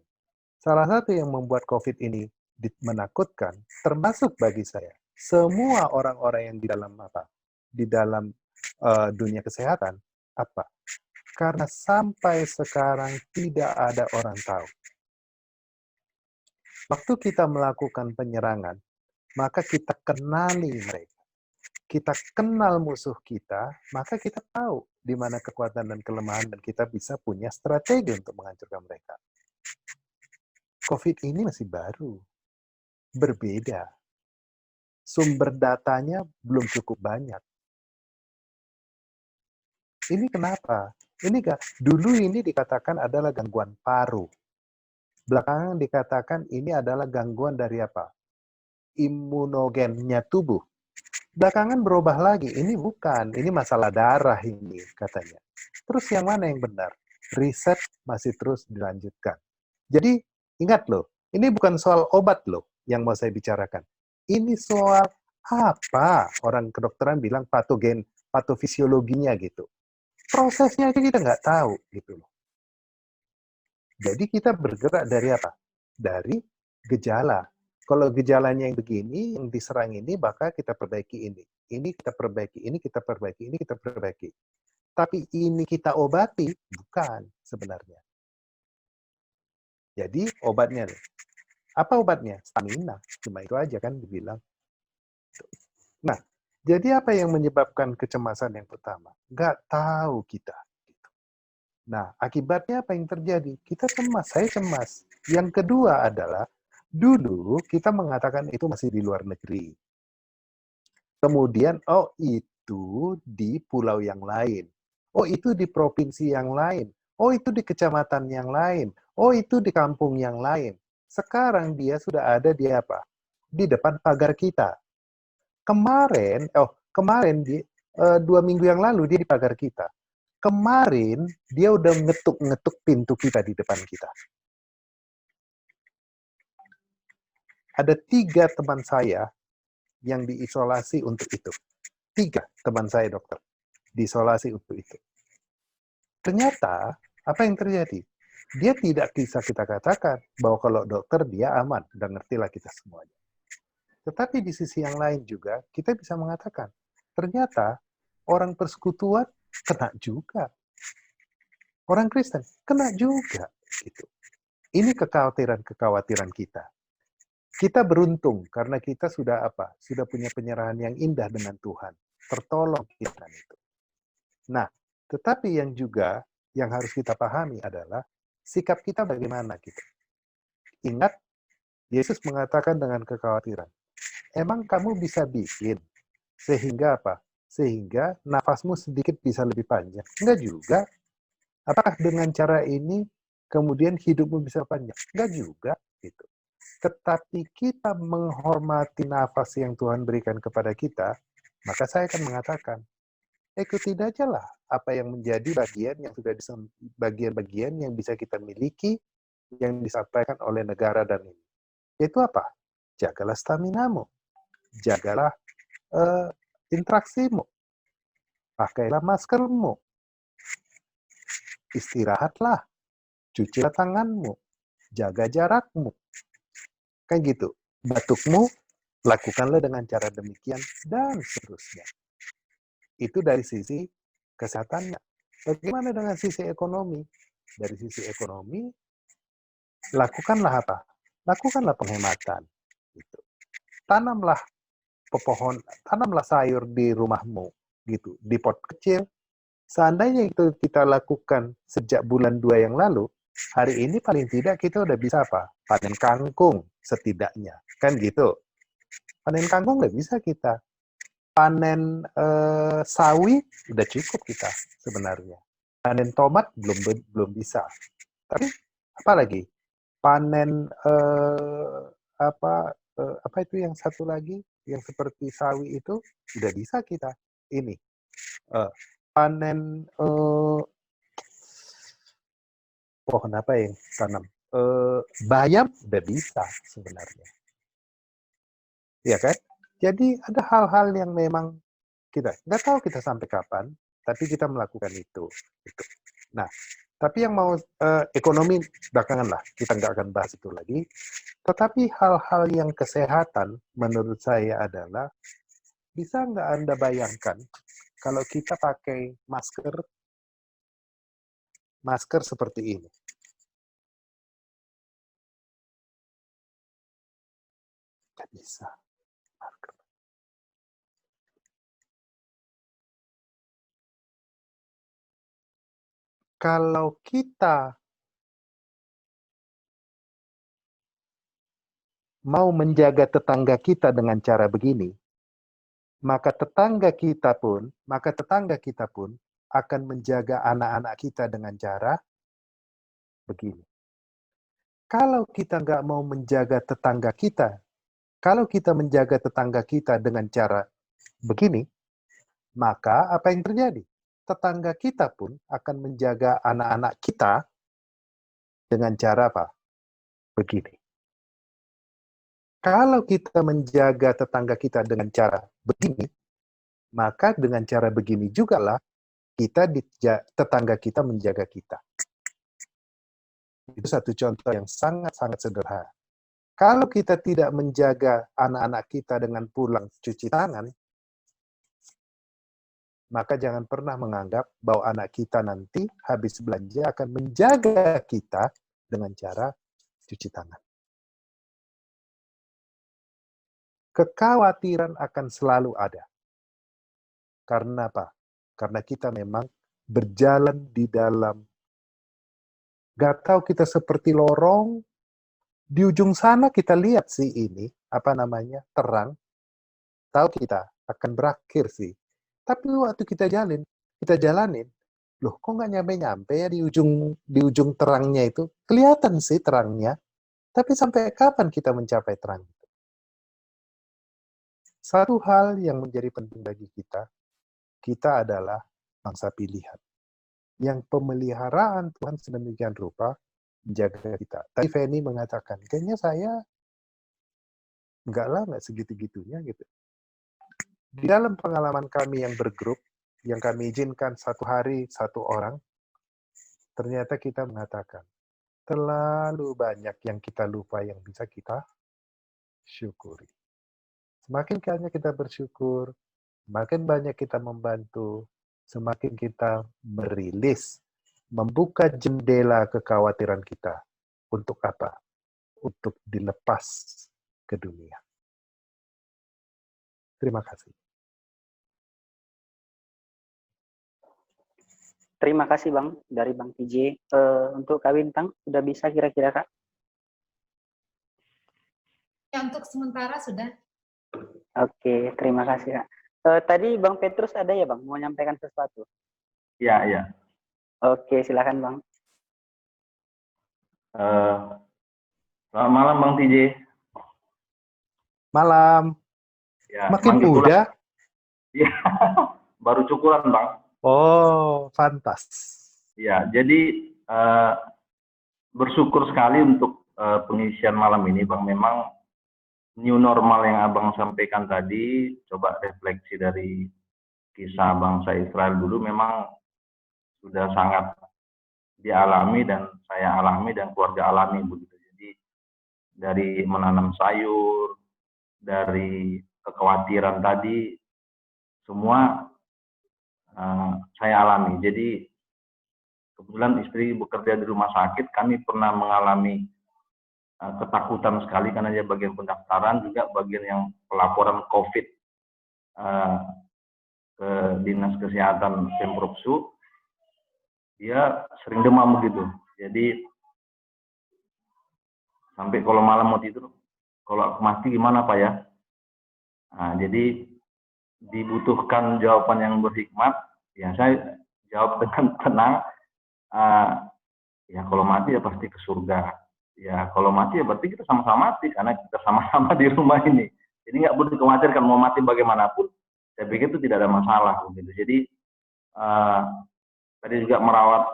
salah satu yang membuat COVID ini menakutkan, termasuk bagi saya, semua orang-orang yang di dalam dunia kesehatan, apa? Karena sampai sekarang tidak ada orang tahu. Waktu kita melakukan penyerangan, maka kita kenali mereka. Kita kenal musuh kita, maka kita tahu di mana kekuatan dan kelemahan, dan kita bisa punya strategi untuk menghancurkan mereka. COVID ini masih baru, berbeda. Sumber datanya belum cukup banyak. Ini kenapa? Dulu ini dikatakan adalah gangguan paru. Belakangan dikatakan ini adalah gangguan dari apa? Imunogennya tubuh. Belakangan berubah lagi, ini bukan, ini masalah darah ini katanya. Terus yang mana yang benar? Riset masih terus dilanjutkan. Jadi ingat loh, ini bukan soal obat loh yang mau saya bicarakan. Ini soal apa orang kedokteran bilang patofisiologinya gitu. Prosesnya aja kita nggak tahu gitu loh. Jadi kita bergerak dari apa? Dari gejala. Kalau gejalanya yang begini, yang diserang ini, maka kita perbaiki ini. Ini kita perbaiki, ini kita perbaiki, ini kita perbaiki. Tapi ini kita obati, bukan sebenarnya. Jadi obatnya, apa obatnya? Stamina. Cuma itu aja kan dibilang. Nah, jadi apa yang menyebabkan kecemasan yang pertama? Nggak tahu kita. Nah, akibatnya apa yang terjadi? Kita cemas, saya cemas. Yang kedua adalah, dulu kita mengatakan itu masih di luar negeri. Kemudian, oh itu di pulau yang lain. Oh itu di provinsi yang lain. Oh itu di kecamatan yang lain. Oh itu di kampung yang lain. Sekarang dia sudah ada di apa? Di depan pagar kita. Kemarin 2 minggu yang lalu dia di pagar kita. Kemarin dia udah ngetuk-ngetuk pintu kita di depan kita. Ada 3 teman saya yang diisolasi untuk itu. 3 teman saya dokter diisolasi untuk itu. Ternyata apa yang terjadi? Dia tidak bisa kita katakan bahwa kalau dokter dia aman, dan ngertilah kita semuanya. Tetapi di sisi yang lain juga kita bisa mengatakan, ternyata orang persekutuan kena juga. Orang Kristen kena juga. Gitu. Ini kekhawatiran-kekhawatiran kita. Kita beruntung karena kita sudah apa? Sudah punya penyerahan yang indah dengan Tuhan. Tertolong kita itu. Nah, tetapi yang juga yang harus kita pahami adalah sikap kita bagaimana gitu. Ingat, Yesus mengatakan dengan kekhawatiran, emang kamu bisa bikin sehingga apa? Sehingga nafasmu sedikit bisa lebih panjang. Enggak juga. Apakah dengan cara ini kemudian hidupmu bisa panjang? Enggak juga. Gitu. Tetapi kita menghormati nafas yang Tuhan berikan kepada kita, maka saya akan mengatakan, ikuti aja lah apa yang menjadi bagian yang sudah bagian-bagian yang bisa kita miliki, yang disampaikan oleh negara dan ini. Yaitu apa? Jagalah staminamu, jagalah interaksimu, pakailah maskermu, istirahatlah, cucilah tanganmu, jaga jarakmu. Kan gitu. Batukmu, lakukanlah dengan cara demikian, dan seterusnya. Itu dari sisi kesehatannya. Bagaimana dengan sisi ekonomi? Dari sisi ekonomi, lakukanlah apa? Lakukanlah penghematan. Gitu. Tanamlah sayur di rumahmu, gitu, di pot kecil. Seandainya itu kita lakukan sejak bulan 2 yang lalu, hari ini paling tidak kita udah bisa apa? Panen kangkung setidaknya. Kan gitu. Panen kangkung udah bisa kita. Panen sawi udah cukup kita sebenarnya. Panen tomat belum bisa. Tapi apa lagi? Panen apa itu yang satu lagi yang seperti sawi itu udah bisa kita. Ini panen pohon apa yang tanam? Bayam udah bisa sebenarnya. Ya kan? Jadi ada hal-hal yang memang kita nggak tahu kita sampai kapan, tapi kita melakukan itu. Nah, tapi yang mau ekonomi belakangan lah, kita nggak akan bahas itu lagi. Tetapi hal-hal yang kesehatan menurut saya adalah, bisa nggak Anda bayangkan kalau kita pakai masker seperti ini? Nggak bisa. Kalau kita mau menjaga tetangga kita dengan cara begini, maka tetangga kita pun akan menjaga anak-anak kita dengan cara begini. Kalau kita nggak mau menjaga tetangga kita, kalau kita menjaga tetangga kita dengan cara begini, maka apa yang terjadi? Tetangga kita pun akan menjaga anak-anak kita dengan cara apa? begini. Kalau kita menjaga tetangga kita dengan cara begini, maka dengan cara begini jugalah tetangga kita menjaga kita. Itu satu contoh yang sangat-sangat sederhana. Kalau kita tidak menjaga anak-anak kita dengan pulang cuci tangan, maka jangan pernah menganggap bahwa anak kita nanti habis belanja akan menjaga kita dengan cara cuci tangan. Kekhawatiran akan selalu ada. Karena apa? Karena kita memang berjalan di dalam, gak tahu kita seperti lorong, di ujung sana kita lihat sih ini, terang, tahu kita akan berakhir sih. Tapi waktu kita jalanin, loh kok nggak nyampe-nyampe ya di ujung terangnya itu? Kelihatan sih terangnya, tapi sampai kapan kita mencapai terang itu? Satu hal yang menjadi penting bagi kita adalah bangsa pilihan. Yang pemeliharaan Tuhan sedemikian rupa menjaga kita. Tadi Feni mengatakan, kayaknya saya nggak segitu-gitunya gitu. Di dalam pengalaman kami yang bergrup, yang kami izinkan satu hari satu orang, ternyata kita mengatakan, terlalu banyak yang kita lupa yang bisa kita syukuri. Semakin banyak kita bersyukur, semakin banyak kita membantu, semakin kita merilis, membuka jendela kekhawatiran kita. Untuk apa? Untuk dilepas ke dunia. Terima kasih. Terima kasih Bang, dari Bang TJ. Untuk Kak Bintang, sudah bisa kira-kira Kak? Ya, untuk sementara sudah. Oke, terima kasih Kak. Tadi Bang Petrus ada ya Bang, mau menyampaikan sesuatu? Ya. Oke, silakan Bang. Selamat malam Bang TJ. Malam. Ya, makin muda? Iya, baru cukuran Bang. Oh, fantas. Ya, jadi bersyukur sekali untuk pengisian malam ini Bang. Memang new normal yang Abang sampaikan tadi, coba refleksi dari kisah bangsa Israel dulu memang sudah sangat dialami dan saya alami dan keluarga alami begitu. Jadi dari menanam sayur, dari kekhawatiran tadi, semua saya alami. Jadi kebetulan istri bekerja di rumah sakit, kami pernah mengalami ketakutan sekali karena dia bagian pendaftaran, juga bagian yang pelaporan COVID ke Dinas Kesehatan Pemprov Su. Dia sering demam begitu. Jadi sampai kalau malam mau tidur, kalau aku mati gimana Pak ya? Nah, jadi dibutuhkan jawaban yang berhikmat. Ya saya jawab dengan tenang. Ya kalau mati ya pasti ke surga. Ya kalau mati ya berarti kita sama-sama mati karena kita sama-sama di rumah ini. Jadi nggak perlu dikhawatirkan mau mati bagaimanapun. Saya pikir itu tidak ada masalah begitu. Jadi tadi juga merawat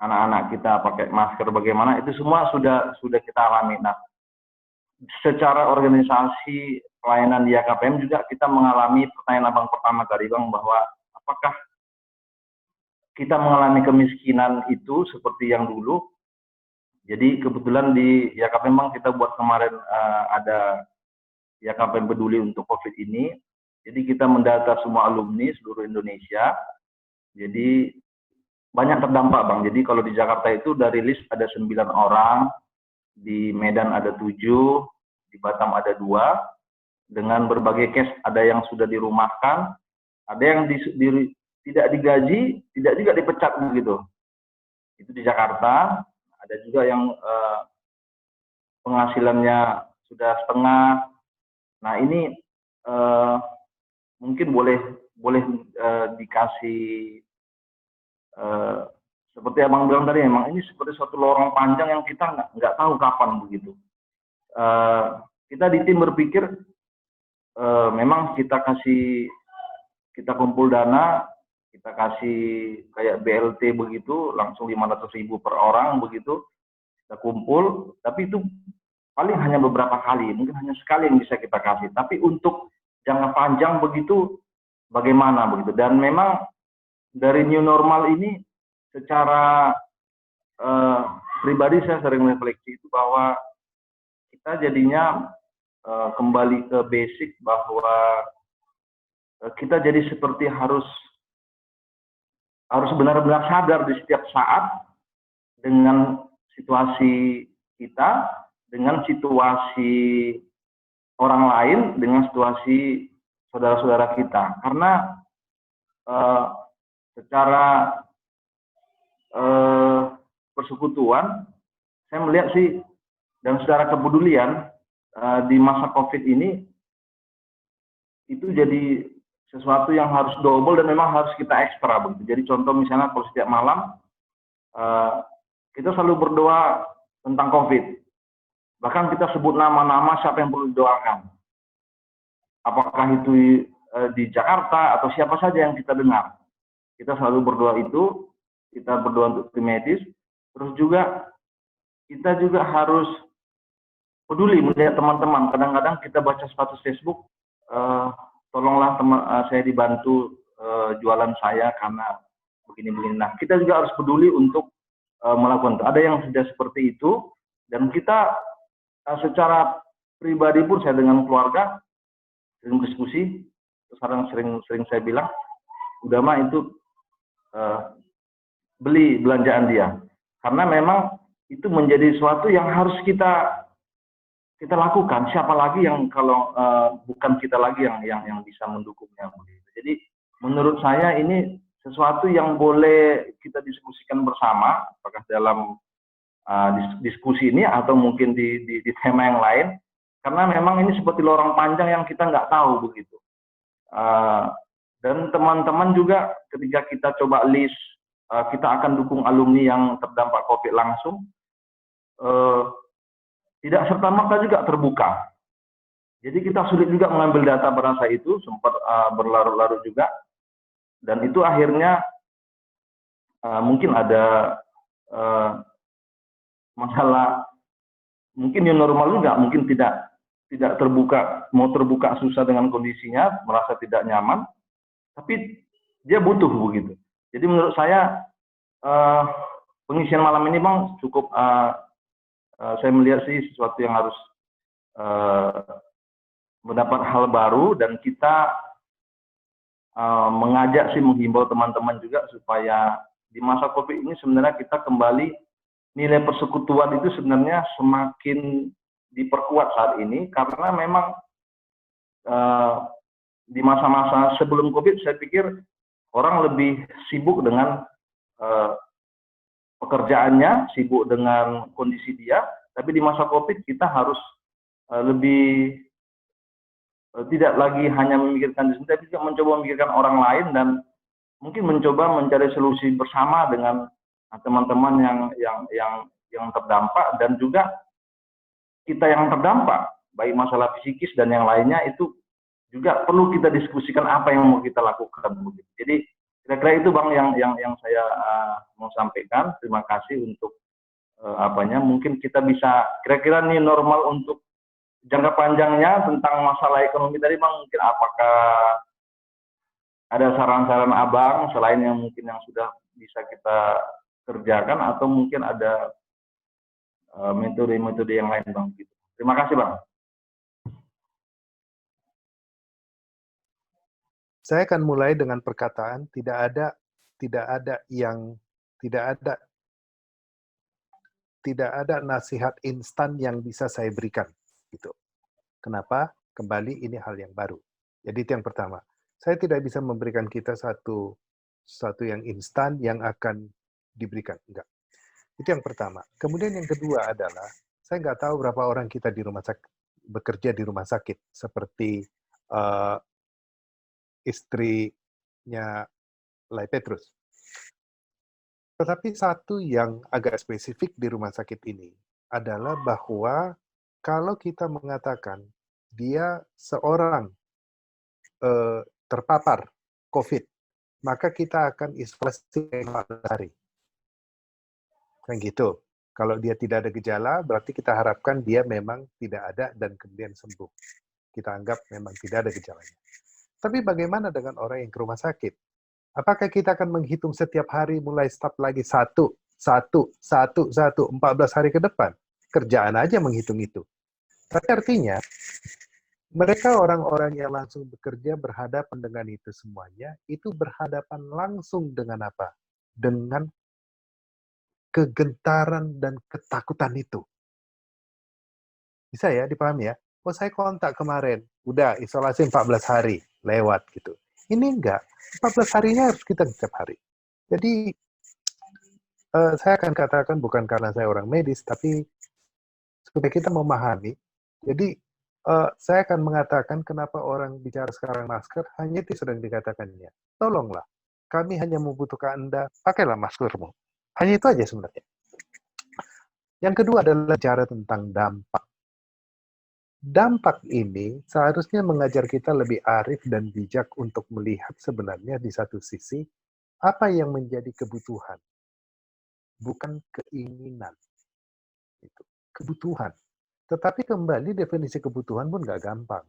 anak-anak kita pakai masker bagaimana itu semua sudah kita alami. Nah, secara organisasi pelayanan di YKPM juga kita mengalami pertanyaan Abang pertama tadi Bang, bahwa apakah kita mengalami kemiskinan itu seperti yang dulu. Jadi kebetulan di YKPM Bang kita buat kemarin ada YKPM peduli untuk COVID ini. Jadi kita mendata semua alumni seluruh Indonesia. Jadi banyak terdampak Bang. Jadi kalau di Jakarta itu dari list ada 9 orang, di Medan ada 7, di Batam ada 2, dengan berbagai case, ada yang sudah dirumahkan, ada yang tidak digaji, tidak juga dipecat begitu. Itu di Jakarta. Ada juga yang penghasilannya sudah setengah. Nah ini mungkin boleh dikasih seperti Abang bilang tadi, memang ini seperti suatu lorong panjang yang kita nggak tahu kapan begitu. Kita di tim berpikir memang kita kumpul dana, kita kasih kayak BLT begitu, langsung 500.000 per orang begitu. kita kumpul, tapi itu paling hanya beberapa kali, mungkin hanya sekali yang bisa kita kasih. Tapi untuk jangka panjang begitu, bagaimana begitu? Dan memang dari new normal ini, secara pribadi saya sering refleksi itu bahwa kita jadinya kembali ke basic, bahwa kita jadi seperti harus benar-benar sadar di setiap saat dengan situasi kita, dengan situasi orang lain, dengan situasi saudara-saudara kita. Karena secara persekutuan, saya melihat sih, dan secara kepedulian di masa COVID ini, itu jadi sesuatu yang harus double dan memang harus kita ekstra begitu. Jadi contoh misalnya kalau setiap malam kita selalu berdoa tentang COVID. Bahkan kita sebut nama-nama siapa yang perlu didoakan. Apakah itu di Jakarta atau siapa saja yang kita dengar. Kita selalu berdoa itu, kita berdoa untuk tim medis. Terus juga kita juga harus peduli melihat teman-teman. Kadang-kadang kita baca status Facebook, tolonglah teman saya dibantu jualan saya karena begini-begini. Nah, kita juga harus peduli untuk melakukan itu. Ada yang sudah seperti itu, dan kita secara pribadi pun, saya dengan keluarga sering diskusi. Sekarang sering saya bilang, udah mah itu beli belanjaan dia, karena memang itu menjadi sesuatu yang harus kita lakukan. Siapa lagi yang kalau bukan kita lagi yang bisa mendukungnya begitu. Jadi menurut saya ini sesuatu yang boleh kita diskusikan bersama, apakah dalam diskusi ini atau mungkin di tema yang lain, karena memang ini seperti lorong panjang yang kita nggak tahu begitu. Dan teman-teman juga ketika kita coba list, kita akan dukung alumni yang terdampak COVID langsung, tidak serta-merta juga terbuka. Jadi kita sulit juga mengambil data berasa itu, sempat berlarut-larut juga. Dan itu akhirnya mungkin ada masalah, mungkin new normal juga, mungkin tidak terbuka, mau terbuka susah dengan kondisinya, merasa tidak nyaman, tapi dia butuh begitu. Jadi menurut saya pengisian malam ini Bang cukup, saya melihat sih sesuatu yang harus mendapat hal baru, dan kita mengajak sih, menghimbau teman-teman juga supaya di masa COVID ini sebenarnya kita kembali, nilai persekutuan itu sebenarnya semakin diperkuat saat ini, karena memang di masa-masa sebelum COVID saya pikir orang lebih sibuk dengan pekerjaannya, sibuk dengan kondisi dia, tapi di masa COVID kita harus lebih tidak lagi hanya memikirkan diri sendiri, tapi juga mencoba memikirkan orang lain, dan mungkin mencoba mencari solusi bersama dengan teman-teman yang terdampak, dan juga kita yang terdampak, baik masalah psikis dan yang lainnya, itu juga perlu kita diskusikan apa yang mau kita lakukan. Jadi kira-kira itu Bang yang saya mau sampaikan. Terima kasih untuk mungkin kita bisa kira-kira nih normal untuk jangka panjangnya tentang masalah ekonomi tadi Bang, mungkin apakah ada saran-saran Abang selain yang mungkin yang sudah bisa kita kerjakan, atau mungkin ada metode-metode yang lain Bang gitu. Terima kasih Bang. Saya akan mulai dengan perkataan tidak ada nasihat instan yang bisa saya berikan gitu. Kenapa? Kembali ini hal yang baru. Jadi itu yang pertama. Saya tidak bisa memberikan kita satu yang instan yang akan diberikan. Enggak. Itu yang pertama. Kemudian yang kedua adalah, saya nggak tahu berapa orang kita di rumah sakit, bekerja di rumah sakit, seperti istrinya Lai Petrus. Tetapi satu yang agak spesifik di rumah sakit ini adalah bahwa kalau kita mengatakan dia seorang terpapar COVID, maka kita akan isolasi 14 hari. Kan gitu. Kalau dia tidak ada gejala, berarti kita harapkan dia memang tidak ada dan kemudian sembuh. Kita anggap memang tidak ada gejalanya. Tapi bagaimana dengan orang yang ke rumah sakit? Apakah kita akan menghitung setiap hari mulai start lagi 1, 14 hari ke depan? Kerjaan aja menghitung itu. Tapi artinya, mereka orang-orang yang langsung bekerja berhadapan dengan itu semuanya, itu berhadapan langsung dengan apa? Dengan kegentaran dan ketakutan itu. Bisa ya dipahami ya? Oh, saya kontak kemarin, udah isolasi 14 hari, lewat gitu. Ini enggak, 14 harinya harus kita setiap hari. Jadi, saya akan katakan bukan karena saya orang medis, tapi supaya kita memahami. Jadi, saya akan mengatakan kenapa orang bicara sekarang masker, hanya itu sedang dikatakannya. Tolonglah, kami hanya membutuhkan Anda, pakailah maskermu. Hanya itu aja sebenarnya. Yang kedua adalah bicara tentang dampak. Dampak ini seharusnya mengajar kita lebih arif dan bijak untuk melihat sebenarnya di satu sisi apa yang menjadi kebutuhan, bukan keinginan. Itu kebutuhan. Tetapi kembali definisi kebutuhan pun nggak gampang.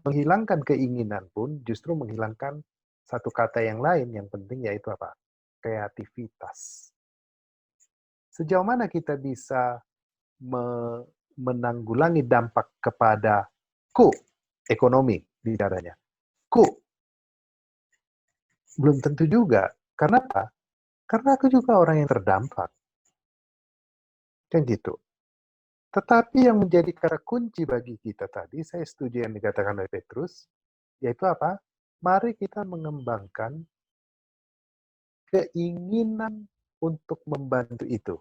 Menghilangkan keinginan pun justru menghilangkan satu kata yang lain yang penting, yaitu apa? Kreativitas. Sejauh mana kita bisa menanggulangi dampak kepada ekonomi bicaranya. Belum tentu juga. Karena apa? Karena aku juga orang yang terdampak. Kan gitu. Tetapi yang menjadi kata kunci bagi kita tadi, saya setuju yang dikatakan oleh Petrus, yaitu apa? Mari kita mengembangkan keinginan untuk membantu itu.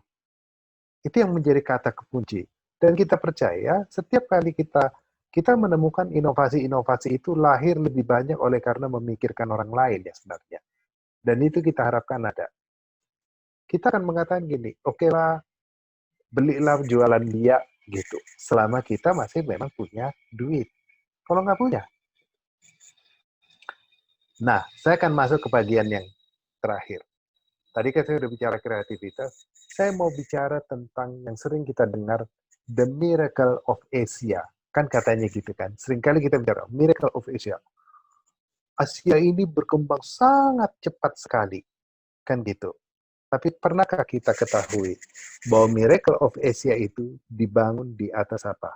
Itu yang menjadi kata kunci. Dan kita percaya setiap kali kita menemukan inovasi-inovasi itu lahir lebih banyak oleh karena memikirkan orang lain ya sebenarnya. Dan itu kita harapkan ada. Kita akan mengatakan gini, oke lah, belilah jualan dia gitu. Selama kita masih memang punya duit. Kalau nggak punya. Nah, saya akan masuk ke bagian yang terakhir. Tadi kan saya udah bicara kreativitas. Saya mau bicara tentang yang sering kita dengar, The Miracle of Asia. Kan katanya gitu kan. Seringkali kita bicara, Miracle of Asia. Asia ini berkembang sangat cepat sekali. Kan gitu. Tapi pernahkah kita ketahui bahwa Miracle of Asia itu dibangun di atas apa?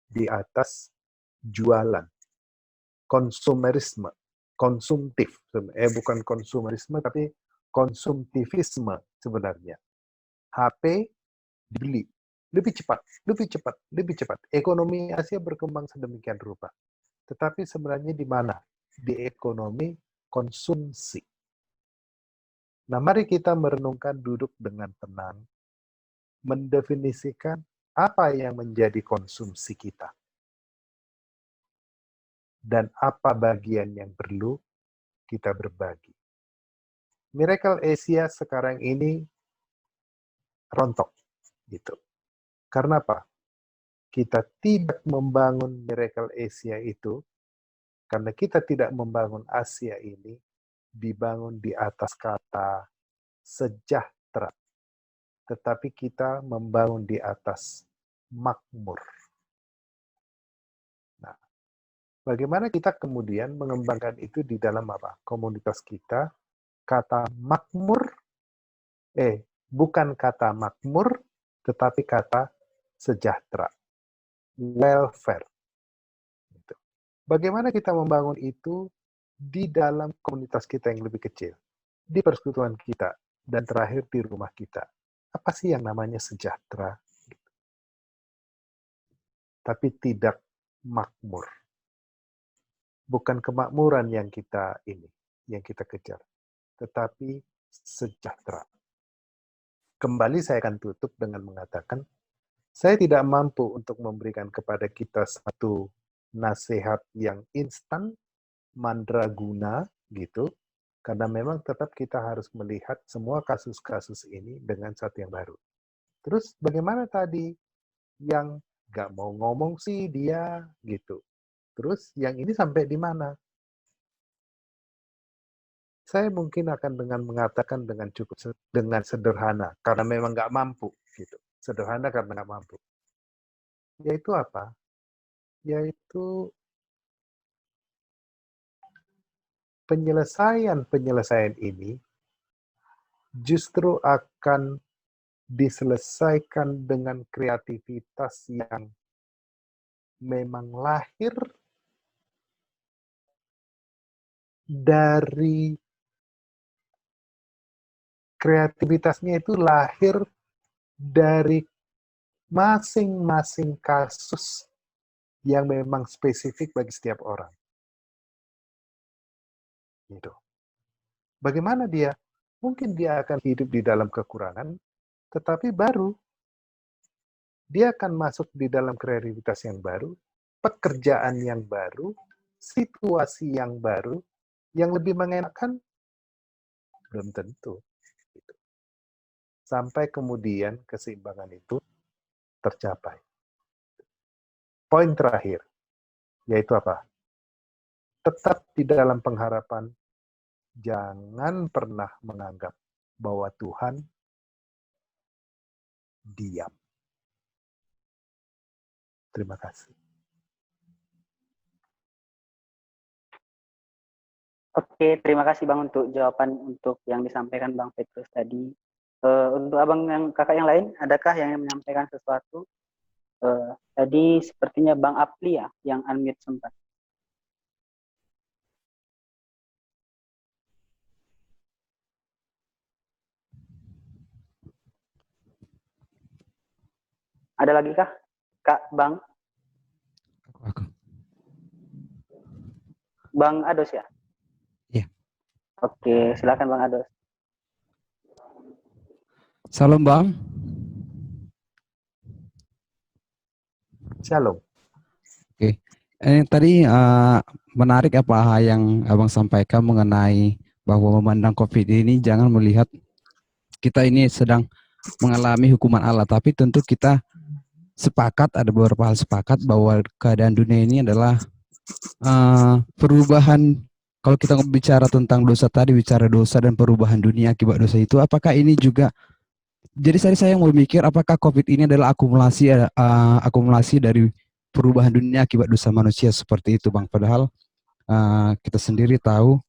Di atas jualan. Konsumerisme. Konsumtif. Bukan konsumerisme, tapi konsumtivisme sebenarnya. HP dibeli. Lebih cepat, lebih cepat, lebih cepat. Ekonomi Asia berkembang sedemikian rupa. Tetapi sebenarnya di mana? Di ekonomi konsumsi. Nah, mari kita merenungkan, duduk dengan tenang, mendefinisikan apa yang menjadi konsumsi kita. Dan apa bagian yang perlu kita berbagi. Miracle Asia sekarang ini rontok. Gitu. Karena apa? Kita tidak membangun Miracle Asia itu, karena kita tidak membangun Asia ini, dibangun di atas kata sejahtera. Tetapi kita membangun di atas makmur. Nah, bagaimana kita kemudian mengembangkan itu di dalam apa? Komunitas kita, kata makmur, bukan kata makmur, tetapi kata sejahtera. Welfare. Bagaimana kita membangun itu di dalam komunitas kita yang lebih kecil, di persekutuan kita, dan terakhir di rumah kita. Apa sih yang namanya sejahtera? Tapi tidak makmur. Bukan kemakmuran yang kita kejar, tetapi sejahtera. Kembali saya akan tutup dengan mengatakan, saya tidak mampu untuk memberikan kepada kita satu nasihat yang instan, mandraguna, gitu, karena memang tetap kita harus melihat semua kasus-kasus ini dengan satu yang baru. Terus bagaimana tadi yang nggak mau ngomong sih dia, gitu. Terus yang ini sampai di mana? Saya mungkin akan dengan mengatakan dengan sederhana, karena memang nggak mampu. Gitu. Sederhana karena nggak mampu. Yaitu apa? Yaitu penyelesaian ini justru akan diselesaikan dengan kreativitas yang memang lahir dari kreativitasnya itu lahir dari masing-masing kasus yang memang spesifik bagi setiap orang. Gitu. Bagaimana dia? Mungkin dia akan hidup di dalam kekurangan, tetapi baru dia akan masuk di dalam kreativitas yang baru, pekerjaan yang baru, situasi yang baru, yang lebih mengenakan, belum tentu. Gitu. Sampai kemudian keseimbangan itu tercapai. Poin terakhir, yaitu apa? Tetap di dalam pengharapan, jangan pernah menganggap bahwa Tuhan diam. Terima kasih. Oke, terima kasih Bang untuk jawaban untuk yang disampaikan Bang Petrus tadi. Untuk abang yang kakak yang lain, adakah yang menyampaikan sesuatu? Tadi sepertinya Bang Apli ya yang unmute sempat. Ada lagi kah, Kak Bang? Aku. Bang Ados ya? Iya. Oke, silakan Bang Ados. Salam Bang. Shalom. Oke. Tadi menarik apa yang Abang sampaikan mengenai bahwa memandang COVID ini jangan melihat kita ini sedang mengalami hukuman Allah, tapi tentu kita sepakat, ada beberapa hal sepakat bahwa keadaan dunia ini adalah perubahan. Kalau kita bicara tentang dosa tadi, bicara dosa dan perubahan dunia akibat dosa itu, apakah ini juga, jadi saya mau mikir apakah COVID ini adalah akumulasi dari perubahan dunia akibat dosa manusia seperti itu Bang. Padahal kita sendiri tahu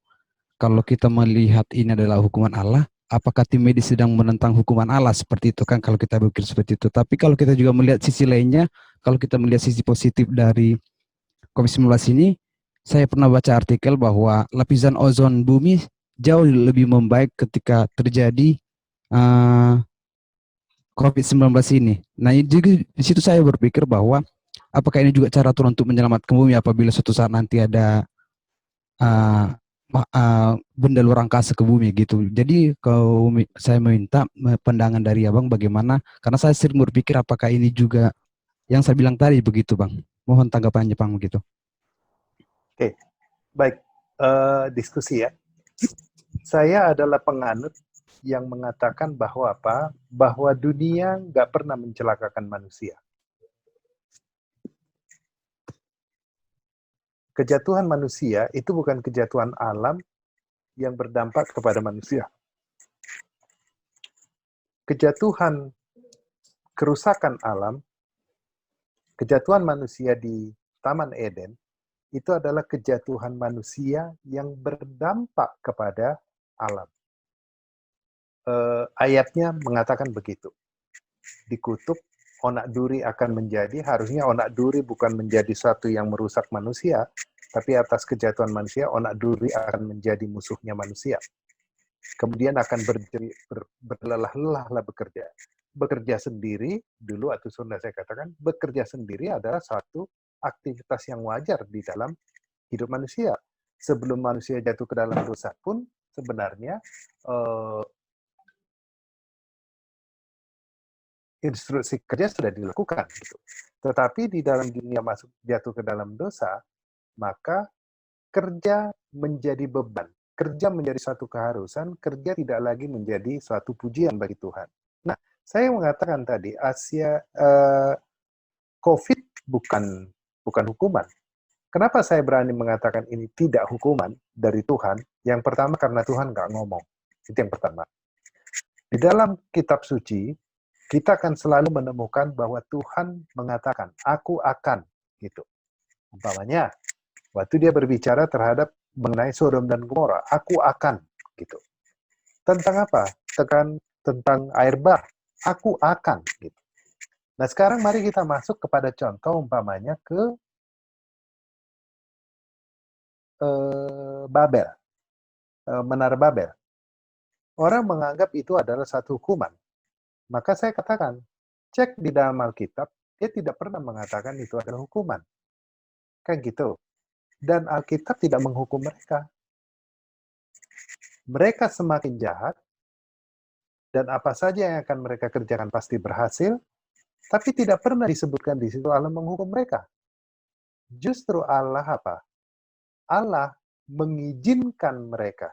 kalau kita melihat ini adalah hukuman Allah, apakah tim medis sedang menentang hukuman Allah seperti itu kan kalau kita berpikir seperti itu. Tapi kalau kita juga melihat sisi lainnya, kalau kita melihat sisi positif dari COVID-19 ini, saya pernah baca artikel bahwa lapisan ozon bumi jauh lebih membaik ketika terjadi COVID-19 ini. Nah, jadi di situ saya berpikir bahwa apakah ini juga cara Tuhan untuk menyelamatkan bumi apabila suatu saat nanti ada benda luar angkasa ke bumi gitu. Jadi kalau saya meminta pandangan dari Abang bagaimana, karena saya sering berpikir apakah ini juga yang saya bilang tadi begitu Bang. Mohon tanggapannya Bang begitu. Oke, baik. Diskusi ya. Saya adalah penganut yang mengatakan bahwa apa? Bahwa dunia nggak pernah mencelakakan manusia. Kejatuhan manusia itu bukan kejatuhan alam yang berdampak kepada manusia. Kejatuhan, kerusakan alam, kejatuhan manusia di Taman Eden, itu adalah kejatuhan manusia yang berdampak kepada alam. Ayatnya mengatakan begitu. Dikutuk, onak duri akan menjadi, harusnya onak duri bukan menjadi sesuatu yang merusak manusia, tapi atas kejatuhan manusia, onak duri akan menjadi musuhnya manusia. Kemudian akan berlelah-lelahlah bekerja. Bekerja sendiri, dulu atau Sunda saya katakan, bekerja sendiri adalah satu aktivitas yang wajar di dalam hidup manusia. Sebelum manusia jatuh ke dalam dosa pun, sebenarnya instruksi kerja sudah dilakukan. Gitu. Tetapi di dalam dunia jatuh ke dalam dosa, maka kerja menjadi beban. Kerja menjadi suatu keharusan, kerja tidak lagi menjadi suatu pujian bagi Tuhan. Nah, saya mengatakan tadi, COVID bukan hukuman. Kenapa saya berani mengatakan ini tidak hukuman dari Tuhan? Yang pertama, karena Tuhan nggak ngomong. Itu yang pertama. Di dalam kitab suci, kita akan selalu menemukan bahwa Tuhan mengatakan, aku akan, gitu. Umpamanya, waktu dia berbicara terhadap mengenai Sodom dan Gomora, aku akan, gitu. Tentang apa? Tentang air bah, aku akan, gitu. Nah, sekarang mari kita masuk kepada contoh umpamanya ke Babel, Menara Babel. Orang menganggap itu adalah satu hukuman. Maka saya katakan, cek di dalam Alkitab, dia tidak pernah mengatakan itu adalah hukuman. Kan gitu. Dan Alkitab tidak menghukum mereka. Mereka semakin jahat, dan apa saja yang akan mereka kerjakan pasti berhasil, tapi tidak pernah disebutkan di situ Allah menghukum mereka. Justru Allah apa? Allah mengizinkan mereka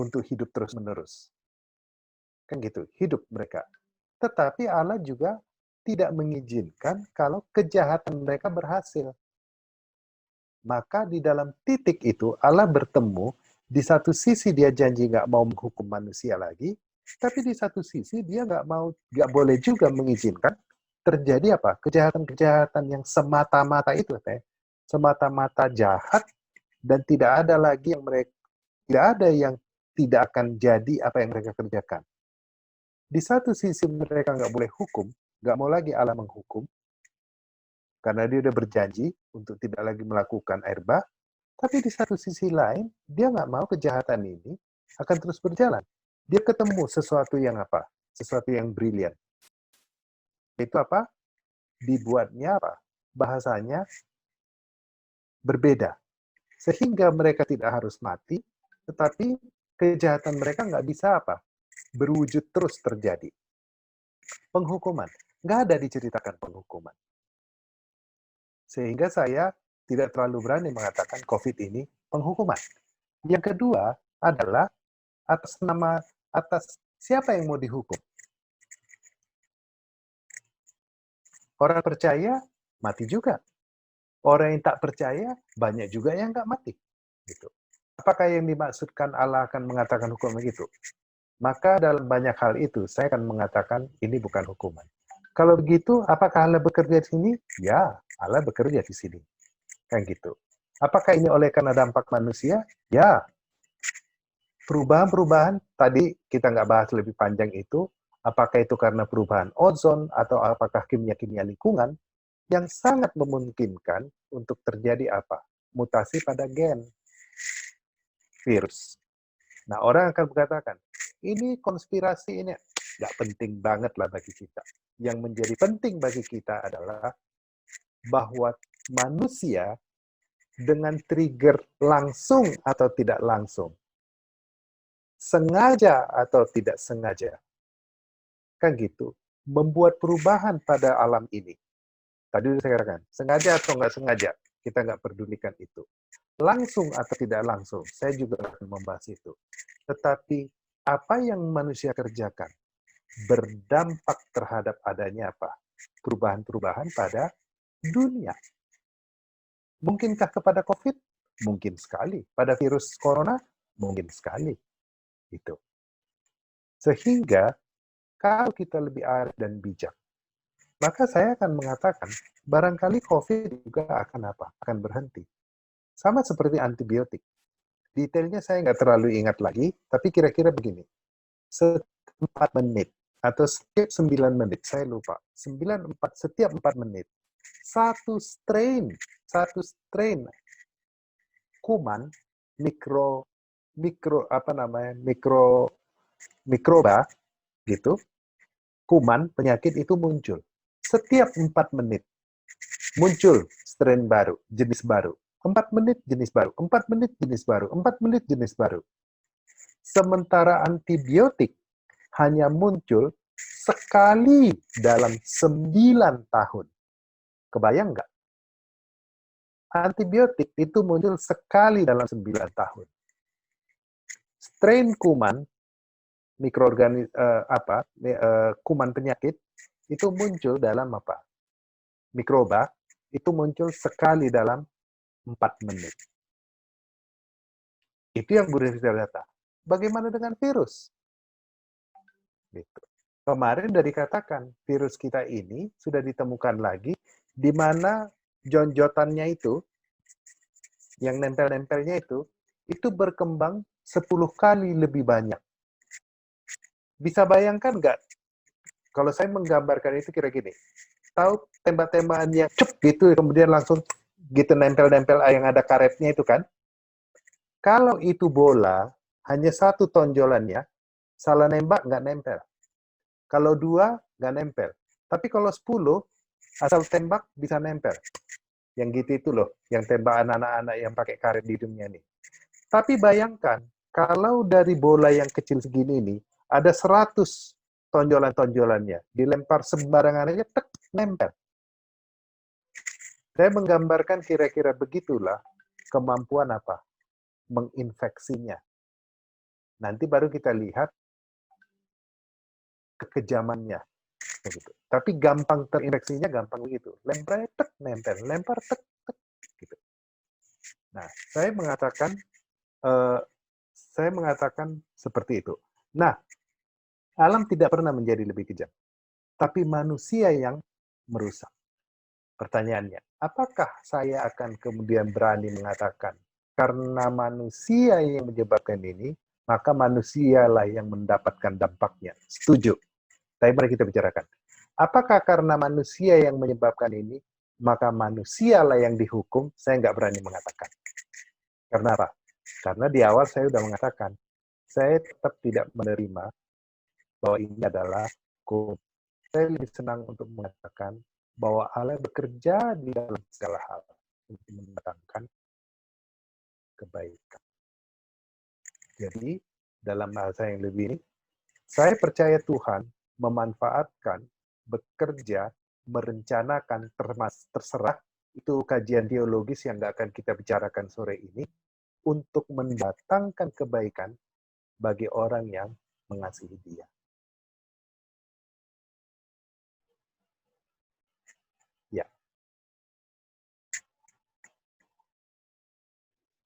untuk hidup terus-menerus. Kan gitu, hidup mereka. Tetapi Allah juga tidak mengizinkan kalau kejahatan mereka berhasil. Maka di dalam titik itu Allah bertemu, di satu sisi dia janji nggak mau menghukum manusia lagi, tapi di satu sisi dia nggak boleh juga mengizinkan terjadi apa? Kejahatan-kejahatan yang semata-mata itu, semata-mata jahat, dan tidak ada lagi tidak ada yang tidak akan jadi apa yang mereka kerjakan. Di satu sisi mereka nggak boleh hukum, nggak mau lagi Allah menghukum, karena dia udah berjanji untuk tidak lagi melakukan air bah, tapi di satu sisi lain, dia nggak mau kejahatan ini akan terus berjalan. Dia ketemu sesuatu yang apa? Sesuatu yang brilian. Itu apa? Dibuatnya apa? Bahasanya berbeda. Sehingga mereka tidak harus mati, tetapi kejahatan mereka nggak bisa apa? Berwujud terus terjadi. Penghukuman. Nggak ada diceritakan penghukuman. Sehingga saya tidak terlalu berani mengatakan COVID ini penghukuman. Yang kedua adalah atas siapa yang mau dihukum. Orang percaya mati juga. Orang yang tak percaya banyak juga yang nggak mati. Gitu. Apakah yang dimaksudkan Allah akan mengatakan hukum begitu? Maka dalam banyak hal itu saya akan mengatakan ini bukan hukuman. Kalau begitu, apakah Allah bekerja di sini? Ya, Allah bekerja di sini. Kan gitu. Apakah ini oleh karena dampak manusia? Ya. Perubahan-perubahan, tadi kita nggak bahas lebih panjang itu, apakah itu karena perubahan ozon atau apakah kimia-kimia lingkungan, yang sangat memungkinkan untuk terjadi apa? Mutasi pada gen virus. Nah, orang akan mengatakan, ini konspirasi ini nggak penting banget lah bagi kita. Yang menjadi penting bagi kita adalah bahwa manusia dengan trigger langsung atau tidak langsung, sengaja atau tidak sengaja, kan gitu, membuat perubahan pada alam ini. Tadi saya katakan, sengaja atau nggak sengaja, kita nggak pedulikan itu. Langsung atau tidak langsung, saya juga akan membahas itu. Tetapi apa yang manusia kerjakan berdampak terhadap adanya apa? Perubahan-perubahan pada dunia. Mungkinkah kepada COVID? Mungkin sekali. Pada virus corona? Mungkin sekali. Itu. Sehingga kalau kita lebih arif dan bijak, maka saya akan mengatakan barangkali COVID juga akan apa? Akan berhenti. Sama seperti antibiotik. Detailnya saya nggak terlalu ingat lagi, tapi kira-kira begini. Setiap 4 menit atau setiap 9 menit, saya lupa. Setiap 4 menit. Satu strain kuman mikroba gitu, kuman penyakit itu muncul. Setiap 4 menit muncul strain baru, jenis baru. 4 menit jenis baru, 4 menit jenis baru, 4 menit jenis baru. Sementara antibiotik hanya muncul sekali dalam 9 tahun. Kebayang nggak? Antibiotik itu muncul sekali dalam 9 tahun. Strain kuman, kuman penyakit, itu muncul dalam apa? Mikroba, itu muncul sekali dalam 4 menit. Itu yang berdasarkan data. Bagaimana dengan virus? Gitu. Kemarin udah dikatakan, virus kita ini sudah ditemukan lagi, di mana jonjotannya itu, yang nempel-nempelnya itu berkembang 10 kali lebih banyak. Bisa bayangkan nggak? Kalau saya menggambarkan itu kira gini, tahu tembak-tembakan yang cep gitu, kemudian langsung gitu nempel-nempel yang ada karetnya itu kan? Kalau itu bola, hanya satu tonjolannya, salah nembak nggak nempel. Kalau 2, nggak nempel. Tapi kalau 10, asal tembak bisa nempel. Yang gitu itu loh, yang tembakan anak-anak yang pakai karet di hidungnya nih. Tapi bayangkan, kalau dari bola yang kecil segini ini, ada 100 tonjolan-tonjolannya. Dilempar sembarangan aja, tek, nempel. Saya menggambarkan kira-kira begitulah kemampuan apa? Menginfeksinya. Nanti baru kita lihat kekejamannya. Begitu. Tapi gampang terinfeksinya gampang begitu. Lempar tek nempel, lempar tek tek gitu. Nah, saya mengatakan seperti itu. Nah, alam tidak pernah menjadi lebih kejam, tapi manusia yang merusak. Pertanyaannya, apakah saya akan kemudian berani mengatakan karena manusia yang menyebabkan ini, maka manusialah yang mendapatkan dampaknya? Setuju. Tapi mari kita bicarakan. Apakah karena manusia yang menyebabkan ini, maka manusialah yang dihukum? Saya nggak berani mengatakan. Karena apa? Karena di awal saya sudah mengatakan, saya tetap tidak menerima bahwa ini adalah hukum. Saya lebih senang untuk mengatakan bahwa Allah bekerja di dalam segala hal untuk mendatangkan kebaikan. Jadi, dalam bahasa yang lebih ini, saya percaya Tuhan memanfaatkan, bekerja, merencanakan, terserah, itu kajian teologis yang nggak akan kita bicarakan sore ini, untuk mendatangkan kebaikan bagi orang yang mengasihi Dia. Ya.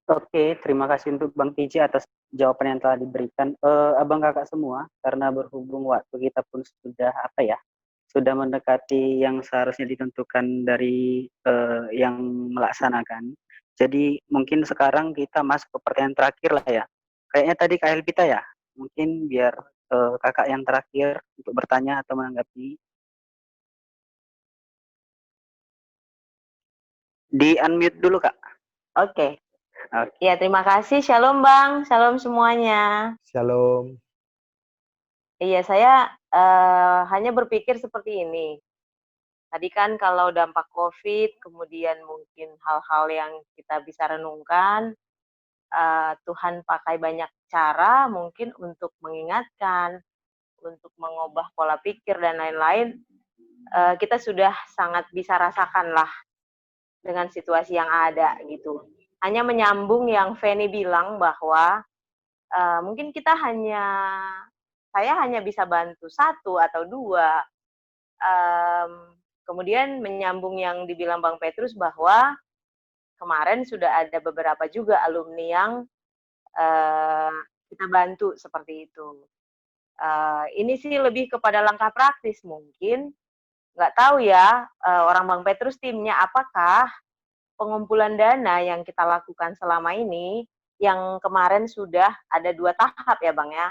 Oke, terima kasih untuk Bang Tiji atas jawaban yang telah diberikan. Abang kakak semua, karena berhubung waktu kita pun sudah sudah mendekati yang seharusnya ditentukan dari yang melaksanakan. Jadi mungkin sekarang kita masuk ke pertanyaan terakhir lah ya. Kayaknya tadi Kak Elvita ya. Mungkin biar kakak yang terakhir untuk bertanya atau menanggapi. Di unmute dulu Kak. Oke. Ya, terima kasih. Shalom Bang, shalom semuanya. Shalom. Iya, saya hanya berpikir seperti ini. Tadi kan kalau dampak COVID, kemudian mungkin hal-hal yang kita bisa renungkan, Tuhan pakai banyak cara mungkin untuk mengingatkan, untuk mengubah pola pikir dan lain-lain. Kita sudah sangat bisa rasakan lah dengan situasi yang ada gitu. Hanya menyambung yang Feni bilang bahwa mungkin saya hanya bisa bantu 1 atau 2. Kemudian menyambung yang dibilang Bang Petrus bahwa kemarin sudah ada beberapa juga alumni yang kita bantu seperti itu. Ini sih lebih kepada langkah praktis mungkin. Nggak tahu ya, orang Bang Petrus timnya apakah pengumpulan dana yang kita lakukan selama ini, yang kemarin sudah ada 2 tahap ya Bang ya,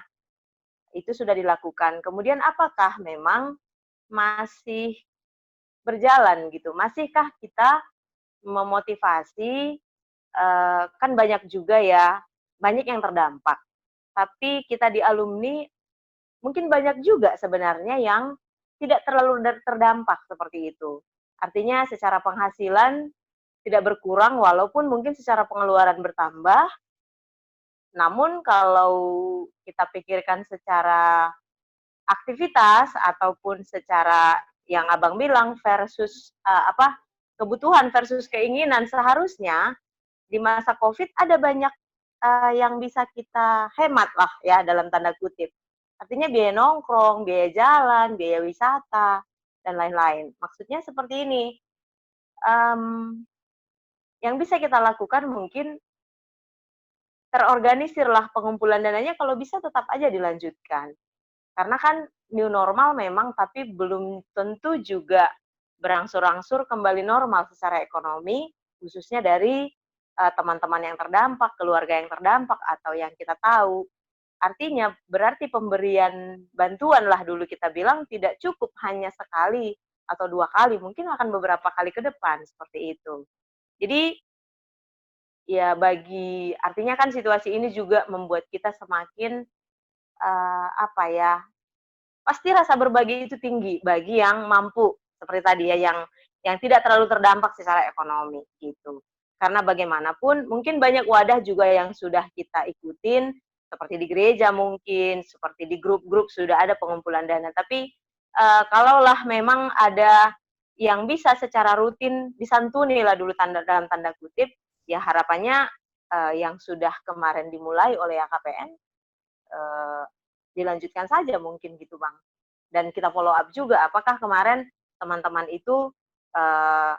itu sudah dilakukan. Kemudian apakah memang masih berjalan gitu? Masihkah kita memotivasi, kan banyak juga ya, banyak yang terdampak. Tapi kita di alumni, mungkin banyak juga sebenarnya yang tidak terlalu terdampak seperti itu. Artinya secara penghasilan tidak berkurang walaupun mungkin secara pengeluaran bertambah. Namun kalau kita pikirkan secara aktivitas ataupun secara yang Abang bilang versus kebutuhan versus keinginan, seharusnya di masa Covid ada banyak yang bisa kita hemat lah ya dalam tanda kutip. Artinya biaya nongkrong, biaya jalan, biaya wisata, dan lain-lain. Maksudnya seperti ini. Yang bisa kita lakukan mungkin terorganisirlah pengumpulan dananya, kalau bisa tetap aja dilanjutkan. Karena kan new normal memang, tapi belum tentu juga berangsur-angsur kembali normal secara ekonomi, khususnya dari teman-teman yang terdampak, keluarga yang terdampak, atau yang kita tahu. Artinya berarti pemberian bantuan lah dulu kita bilang tidak cukup hanya sekali atau 2 kali, mungkin akan beberapa kali ke depan, seperti itu. Jadi, ya artinya kan situasi ini juga membuat kita semakin, apa ya, pasti rasa berbagi itu tinggi bagi yang mampu, seperti tadi ya, yang tidak terlalu terdampak secara ekonomi, gitu. Karena bagaimanapun mungkin banyak wadah juga yang sudah kita ikutin, seperti di gereja mungkin, seperti di grup-grup sudah ada pengumpulan dana. Tapi, kalaulah memang ada yang bisa secara rutin disantuni lah dulu dalam tanda kutip, ya harapannya, yang sudah kemarin dimulai oleh YKPN, dilanjutkan saja mungkin gitu, Bang. Dan kita follow up juga apakah kemarin teman-teman itu, eee,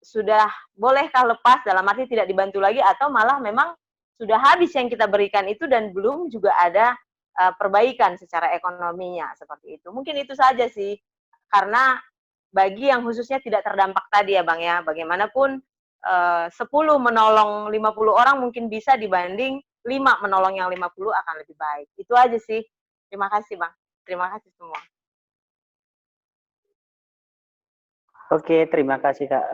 sudah bolehkah lepas, dalam arti tidak dibantu lagi, atau malah memang sudah habis yang kita berikan itu dan belum juga ada, perbaikan secara ekonominya, seperti itu. Mungkin itu saja sih, karena bagi yang khususnya tidak terdampak tadi ya, Bang, ya, bagaimanapun, 10 menolong 50 orang mungkin bisa dibanding 5 menolong yang 50 akan lebih baik. Itu aja sih. Terima kasih, Bang. Terima kasih semua. Oke, terima kasih Kak.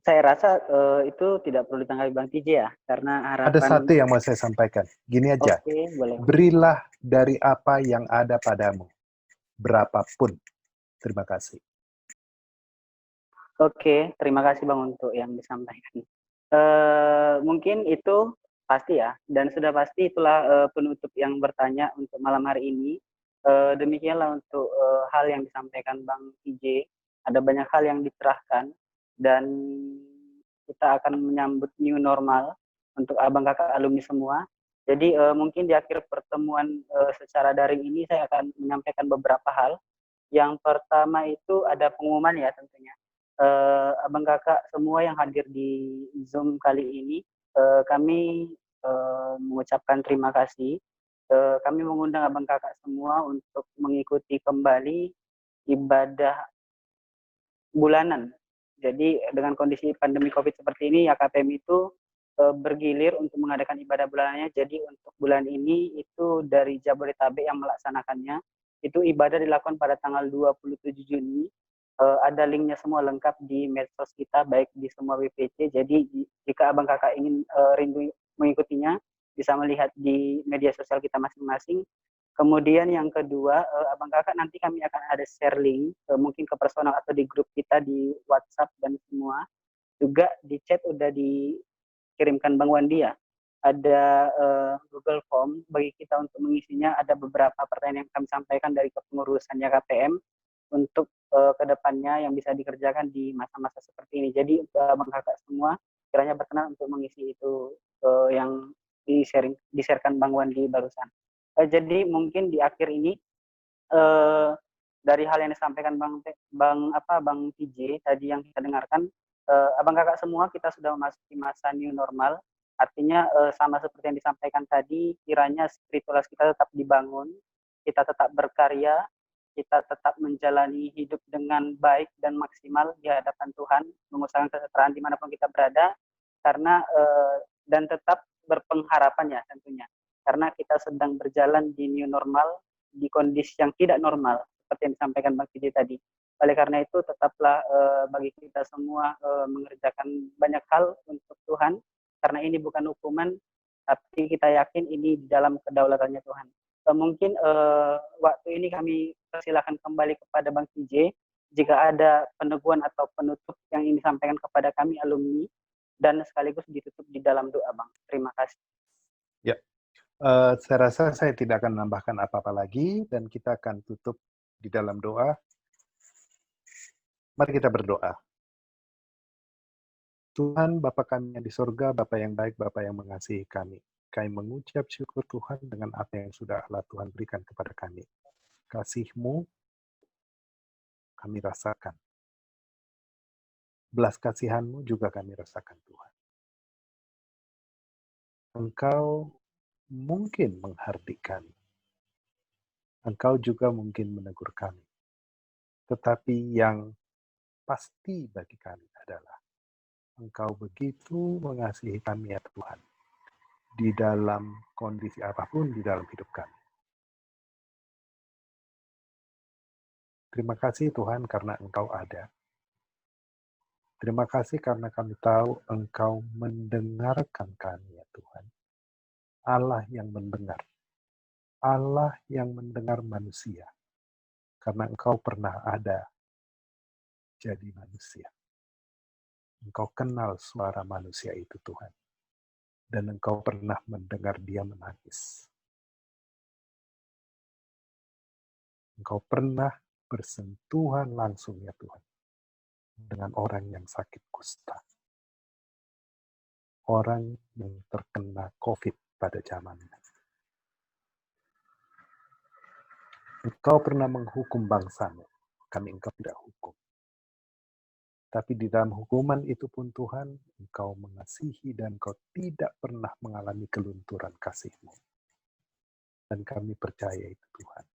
Saya rasa itu tidak perlu ditanggapi Bang TJ ya, karena Ada harapan. satu yang mau saya sampaikan. Gini aja, Oke, boleh. berilah dari apa yang ada padamu, berapapun. Terima kasih. Oke, terima kasih Bang untuk yang disampaikan. Mungkin itu pasti ya, dan sudah pasti itulah penutup yang bertanya untuk malam hari ini. Demikianlah untuk hal yang disampaikan Bang TJ. Ada banyak hal yang dicerahkan dan kita akan menyambut new normal untuk abang kakak alumni semua. Jadi mungkin di akhir pertemuan secara daring ini saya akan menyampaikan beberapa hal. Yang pertama itu ada pengumuman ya tentunya. Abang kakak semua yang hadir di Zoom kali ini, kami mengucapkan terima kasih. Kami mengundang abang kakak semua untuk mengikuti kembali ibadah bulanan. Jadi dengan kondisi pandemi COVID seperti ini, YKPM itu bergilir untuk mengadakan ibadah bulanannya. Jadi untuk bulan ini itu dari Jabodetabek yang melaksanakannya. Itu ibadah dilakukan pada tanggal 27 Juni. Ada linknya semua lengkap di medsos kita, baik di semua WPC. Jadi jika abang kakak ingin rindu mengikutinya, bisa melihat di media sosial kita masing-masing. Kemudian yang kedua, abang kakak nanti kami akan ada share link, mungkin ke personal atau di grup kita di WhatsApp dan semua. Juga di chat udah dikirimkan Bang Wandi ya. Ada Google Form bagi kita untuk mengisinya. Ada beberapa pertanyaan yang kami sampaikan dari kepengurusan YKPM untuk kedepannya yang bisa dikerjakan di masa-masa seperti ini. Jadi untuk abang kakak semua kiranya berkenan untuk mengisi itu yang di-sharekan Bang Wandi barusan. Jadi mungkin di akhir ini dari hal yang disampaikan Bang TJ tadi yang kita dengarkan, abang kakak semua kita sudah memasuki masa new normal. Artinya sama seperti yang disampaikan tadi, kiranya spiritualitas kita tetap dibangun, kita tetap berkarya, kita tetap menjalani hidup dengan baik dan maksimal di hadapan Tuhan, mengusahakan kesejahteraan dimanapun kita berada, karena dan tetap berpengharapan ya tentunya. Karena kita sedang berjalan di new normal, di kondisi yang tidak normal, seperti yang disampaikan Bang Tiji tadi. Oleh karena itu, tetaplah bagi kita semua mengerjakan banyak hal untuk Tuhan, karena ini bukan hukuman, tapi kita yakin ini di dalam kedaulatannya Tuhan. Mungkin waktu ini kami persilakan kembali kepada Bang TJ, jika ada peneguhan atau penutup yang ingin disampaikan kepada kami alumni, dan sekaligus ditutup di dalam doa, Bang. Terima kasih. Ya. Saya rasa saya tidak akan menambahkan apa-apa lagi dan kita akan tutup di dalam doa. Mari kita berdoa. Tuhan, Bapa kami yang di surga, Bapa yang baik, Bapa yang mengasihi kami. Kami mengucap syukur Tuhan dengan apa yang sudah Allah Tuhan berikan kepada kami. Kasih-Mu kami rasakan. Belas kasihan-Mu juga kami rasakan Tuhan. Engkau mungkin menghardik kami. Engkau juga mungkin menegur kami. Tetapi yang pasti bagi kami adalah Engkau begitu mengasihi kami ya Tuhan, di dalam kondisi apapun di dalam hidup kami. Terima kasih Tuhan karena Engkau ada. Terima kasih karena kami tahu Engkau mendengarkan kami ya Tuhan. Allah yang mendengar. Allah yang mendengar manusia. Karena Engkau pernah ada jadi manusia. Engkau kenal suara manusia itu Tuhan. Dan Engkau pernah mendengar dia menangis. Engkau pernah bersentuhan langsung ya Tuhan. Dengan orang yang sakit kusta. Orang yang terkena COVID pada zamannya. Engkau pernah menghukum bangsamu. Kami Engkau tidak hukum. Tapi di dalam hukuman itu pun Tuhan, Engkau mengasihi dan Engkau tidak pernah mengalami kelunturan kasih-Mu. Dan kami percaya itu Tuhan.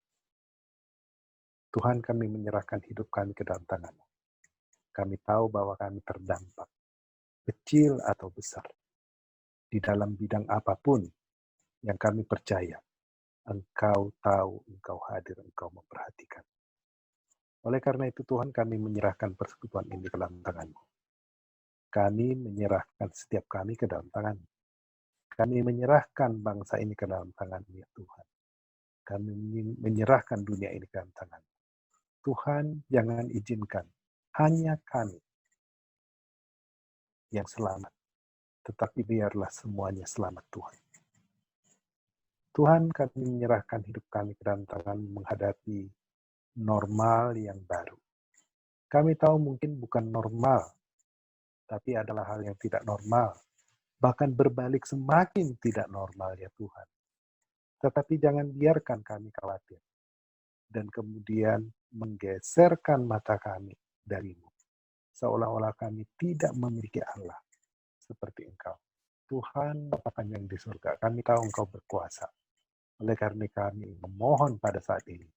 Tuhan, kami menyerahkan hidup kami ke dalam tangan-Mu. Kami tahu bahwa kami terdampak, kecil atau besar, di dalam bidang apapun yang kami percaya. Engkau tahu, Engkau hadir, Engkau memperhatikan. Oleh karena itu Tuhan, kami menyerahkan persekutuan ini ke dalam tangan-Mu. Kami menyerahkan setiap kami ke dalam tangan-Mu. Kami menyerahkan bangsa ini ke dalam tangan-Mu ya Tuhan. Kami menyerahkan dunia ini ke dalam tangan-Mu. Tuhan, jangan izinkan hanya kami yang selamat, tetapi biarlah semuanya selamat Tuhan. Tuhan, kami menyerahkan hidup kami ke dalam tangan menghadapi normal yang baru. Kami tahu mungkin bukan normal, tapi adalah hal yang tidak normal. Bahkan berbalik semakin tidak normal ya Tuhan. Tetapi jangan biarkan kami khawatir. Dan kemudian menggeserkan mata kami dari-Mu. Seolah-olah kami tidak memiliki Allah seperti Engkau. Tuhan, Bapa kami yang di surga, kami tahu Engkau berkuasa. Oleh karena kami memohon pada saat ini,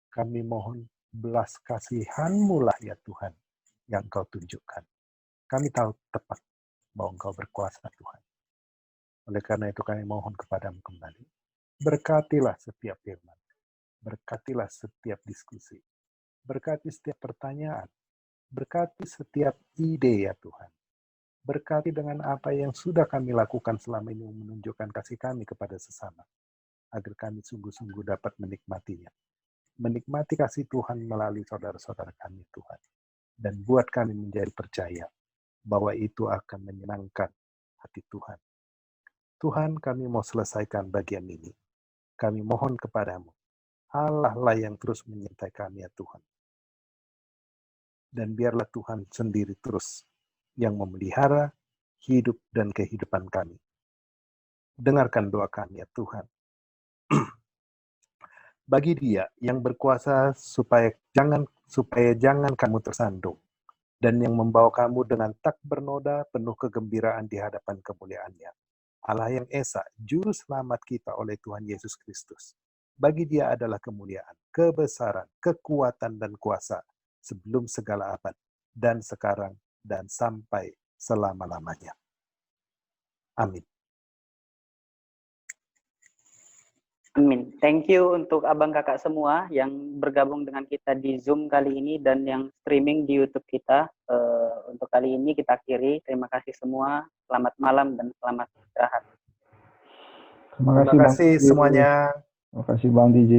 kami mohon belas kasihan-Mu lah ya Tuhan, yang Engkau tunjukkan. Kami tahu tepat bahwa Engkau berkuasa Tuhan. Oleh karena itu kami mohon kepadamu kembali. Berkatilah setiap firman. Berkatilah setiap diskusi. Berkati setiap pertanyaan. Berkati setiap ide ya Tuhan. Berkati dengan apa yang sudah kami lakukan selama ini menunjukkan kasih kami kepada sesama. Agar kami sungguh-sungguh dapat menikmatinya. Menikmati kasih Tuhan melalui saudara-saudara kami Tuhan. Dan buat kami menjadi percaya bahwa itu akan menyenangkan hati Tuhan. Tuhan, kami mau selesaikan bagian ini. Kami mohon kepadamu. Allah lah yang terus menyertai kami ya Tuhan. Dan biarlah Tuhan sendiri terus yang memelihara hidup dan kehidupan kami. Dengarkan doa kami ya Tuhan. Bagi Dia yang berkuasa supaya jangan kamu tersandung dan yang membawa kamu dengan tak bernoda penuh kegembiraan di hadapan kemuliaan-Nya. Allah yang Esa, juru selamat kita oleh Tuhan Yesus Kristus. Bagi Dia adalah kemuliaan, kebesaran, kekuatan dan kuasa sebelum segala abad dan sekarang dan sampai selama-lamanya. Amin. Amin. Thank you untuk abang kakak semua yang bergabung dengan kita di Zoom kali ini dan yang streaming di YouTube kita. Untuk kali ini kita akhiri. Terima kasih semua. Selamat malam dan selamat istirahat. Terima kasih semuanya. Terima kasih Bang TJ.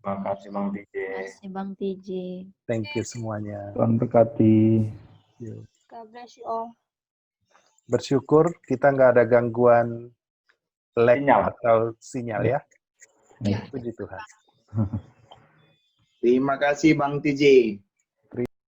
Terima kasih Bang TJ. Terima kasih Bang TJ. Thank you semuanya. Tuhan berkati. God bless you all. Bersyukur kita nggak ada gangguan lag Sinyal. atau sinyal ya. Ya. Puji Tuhan. Terima kasih Bang TJ.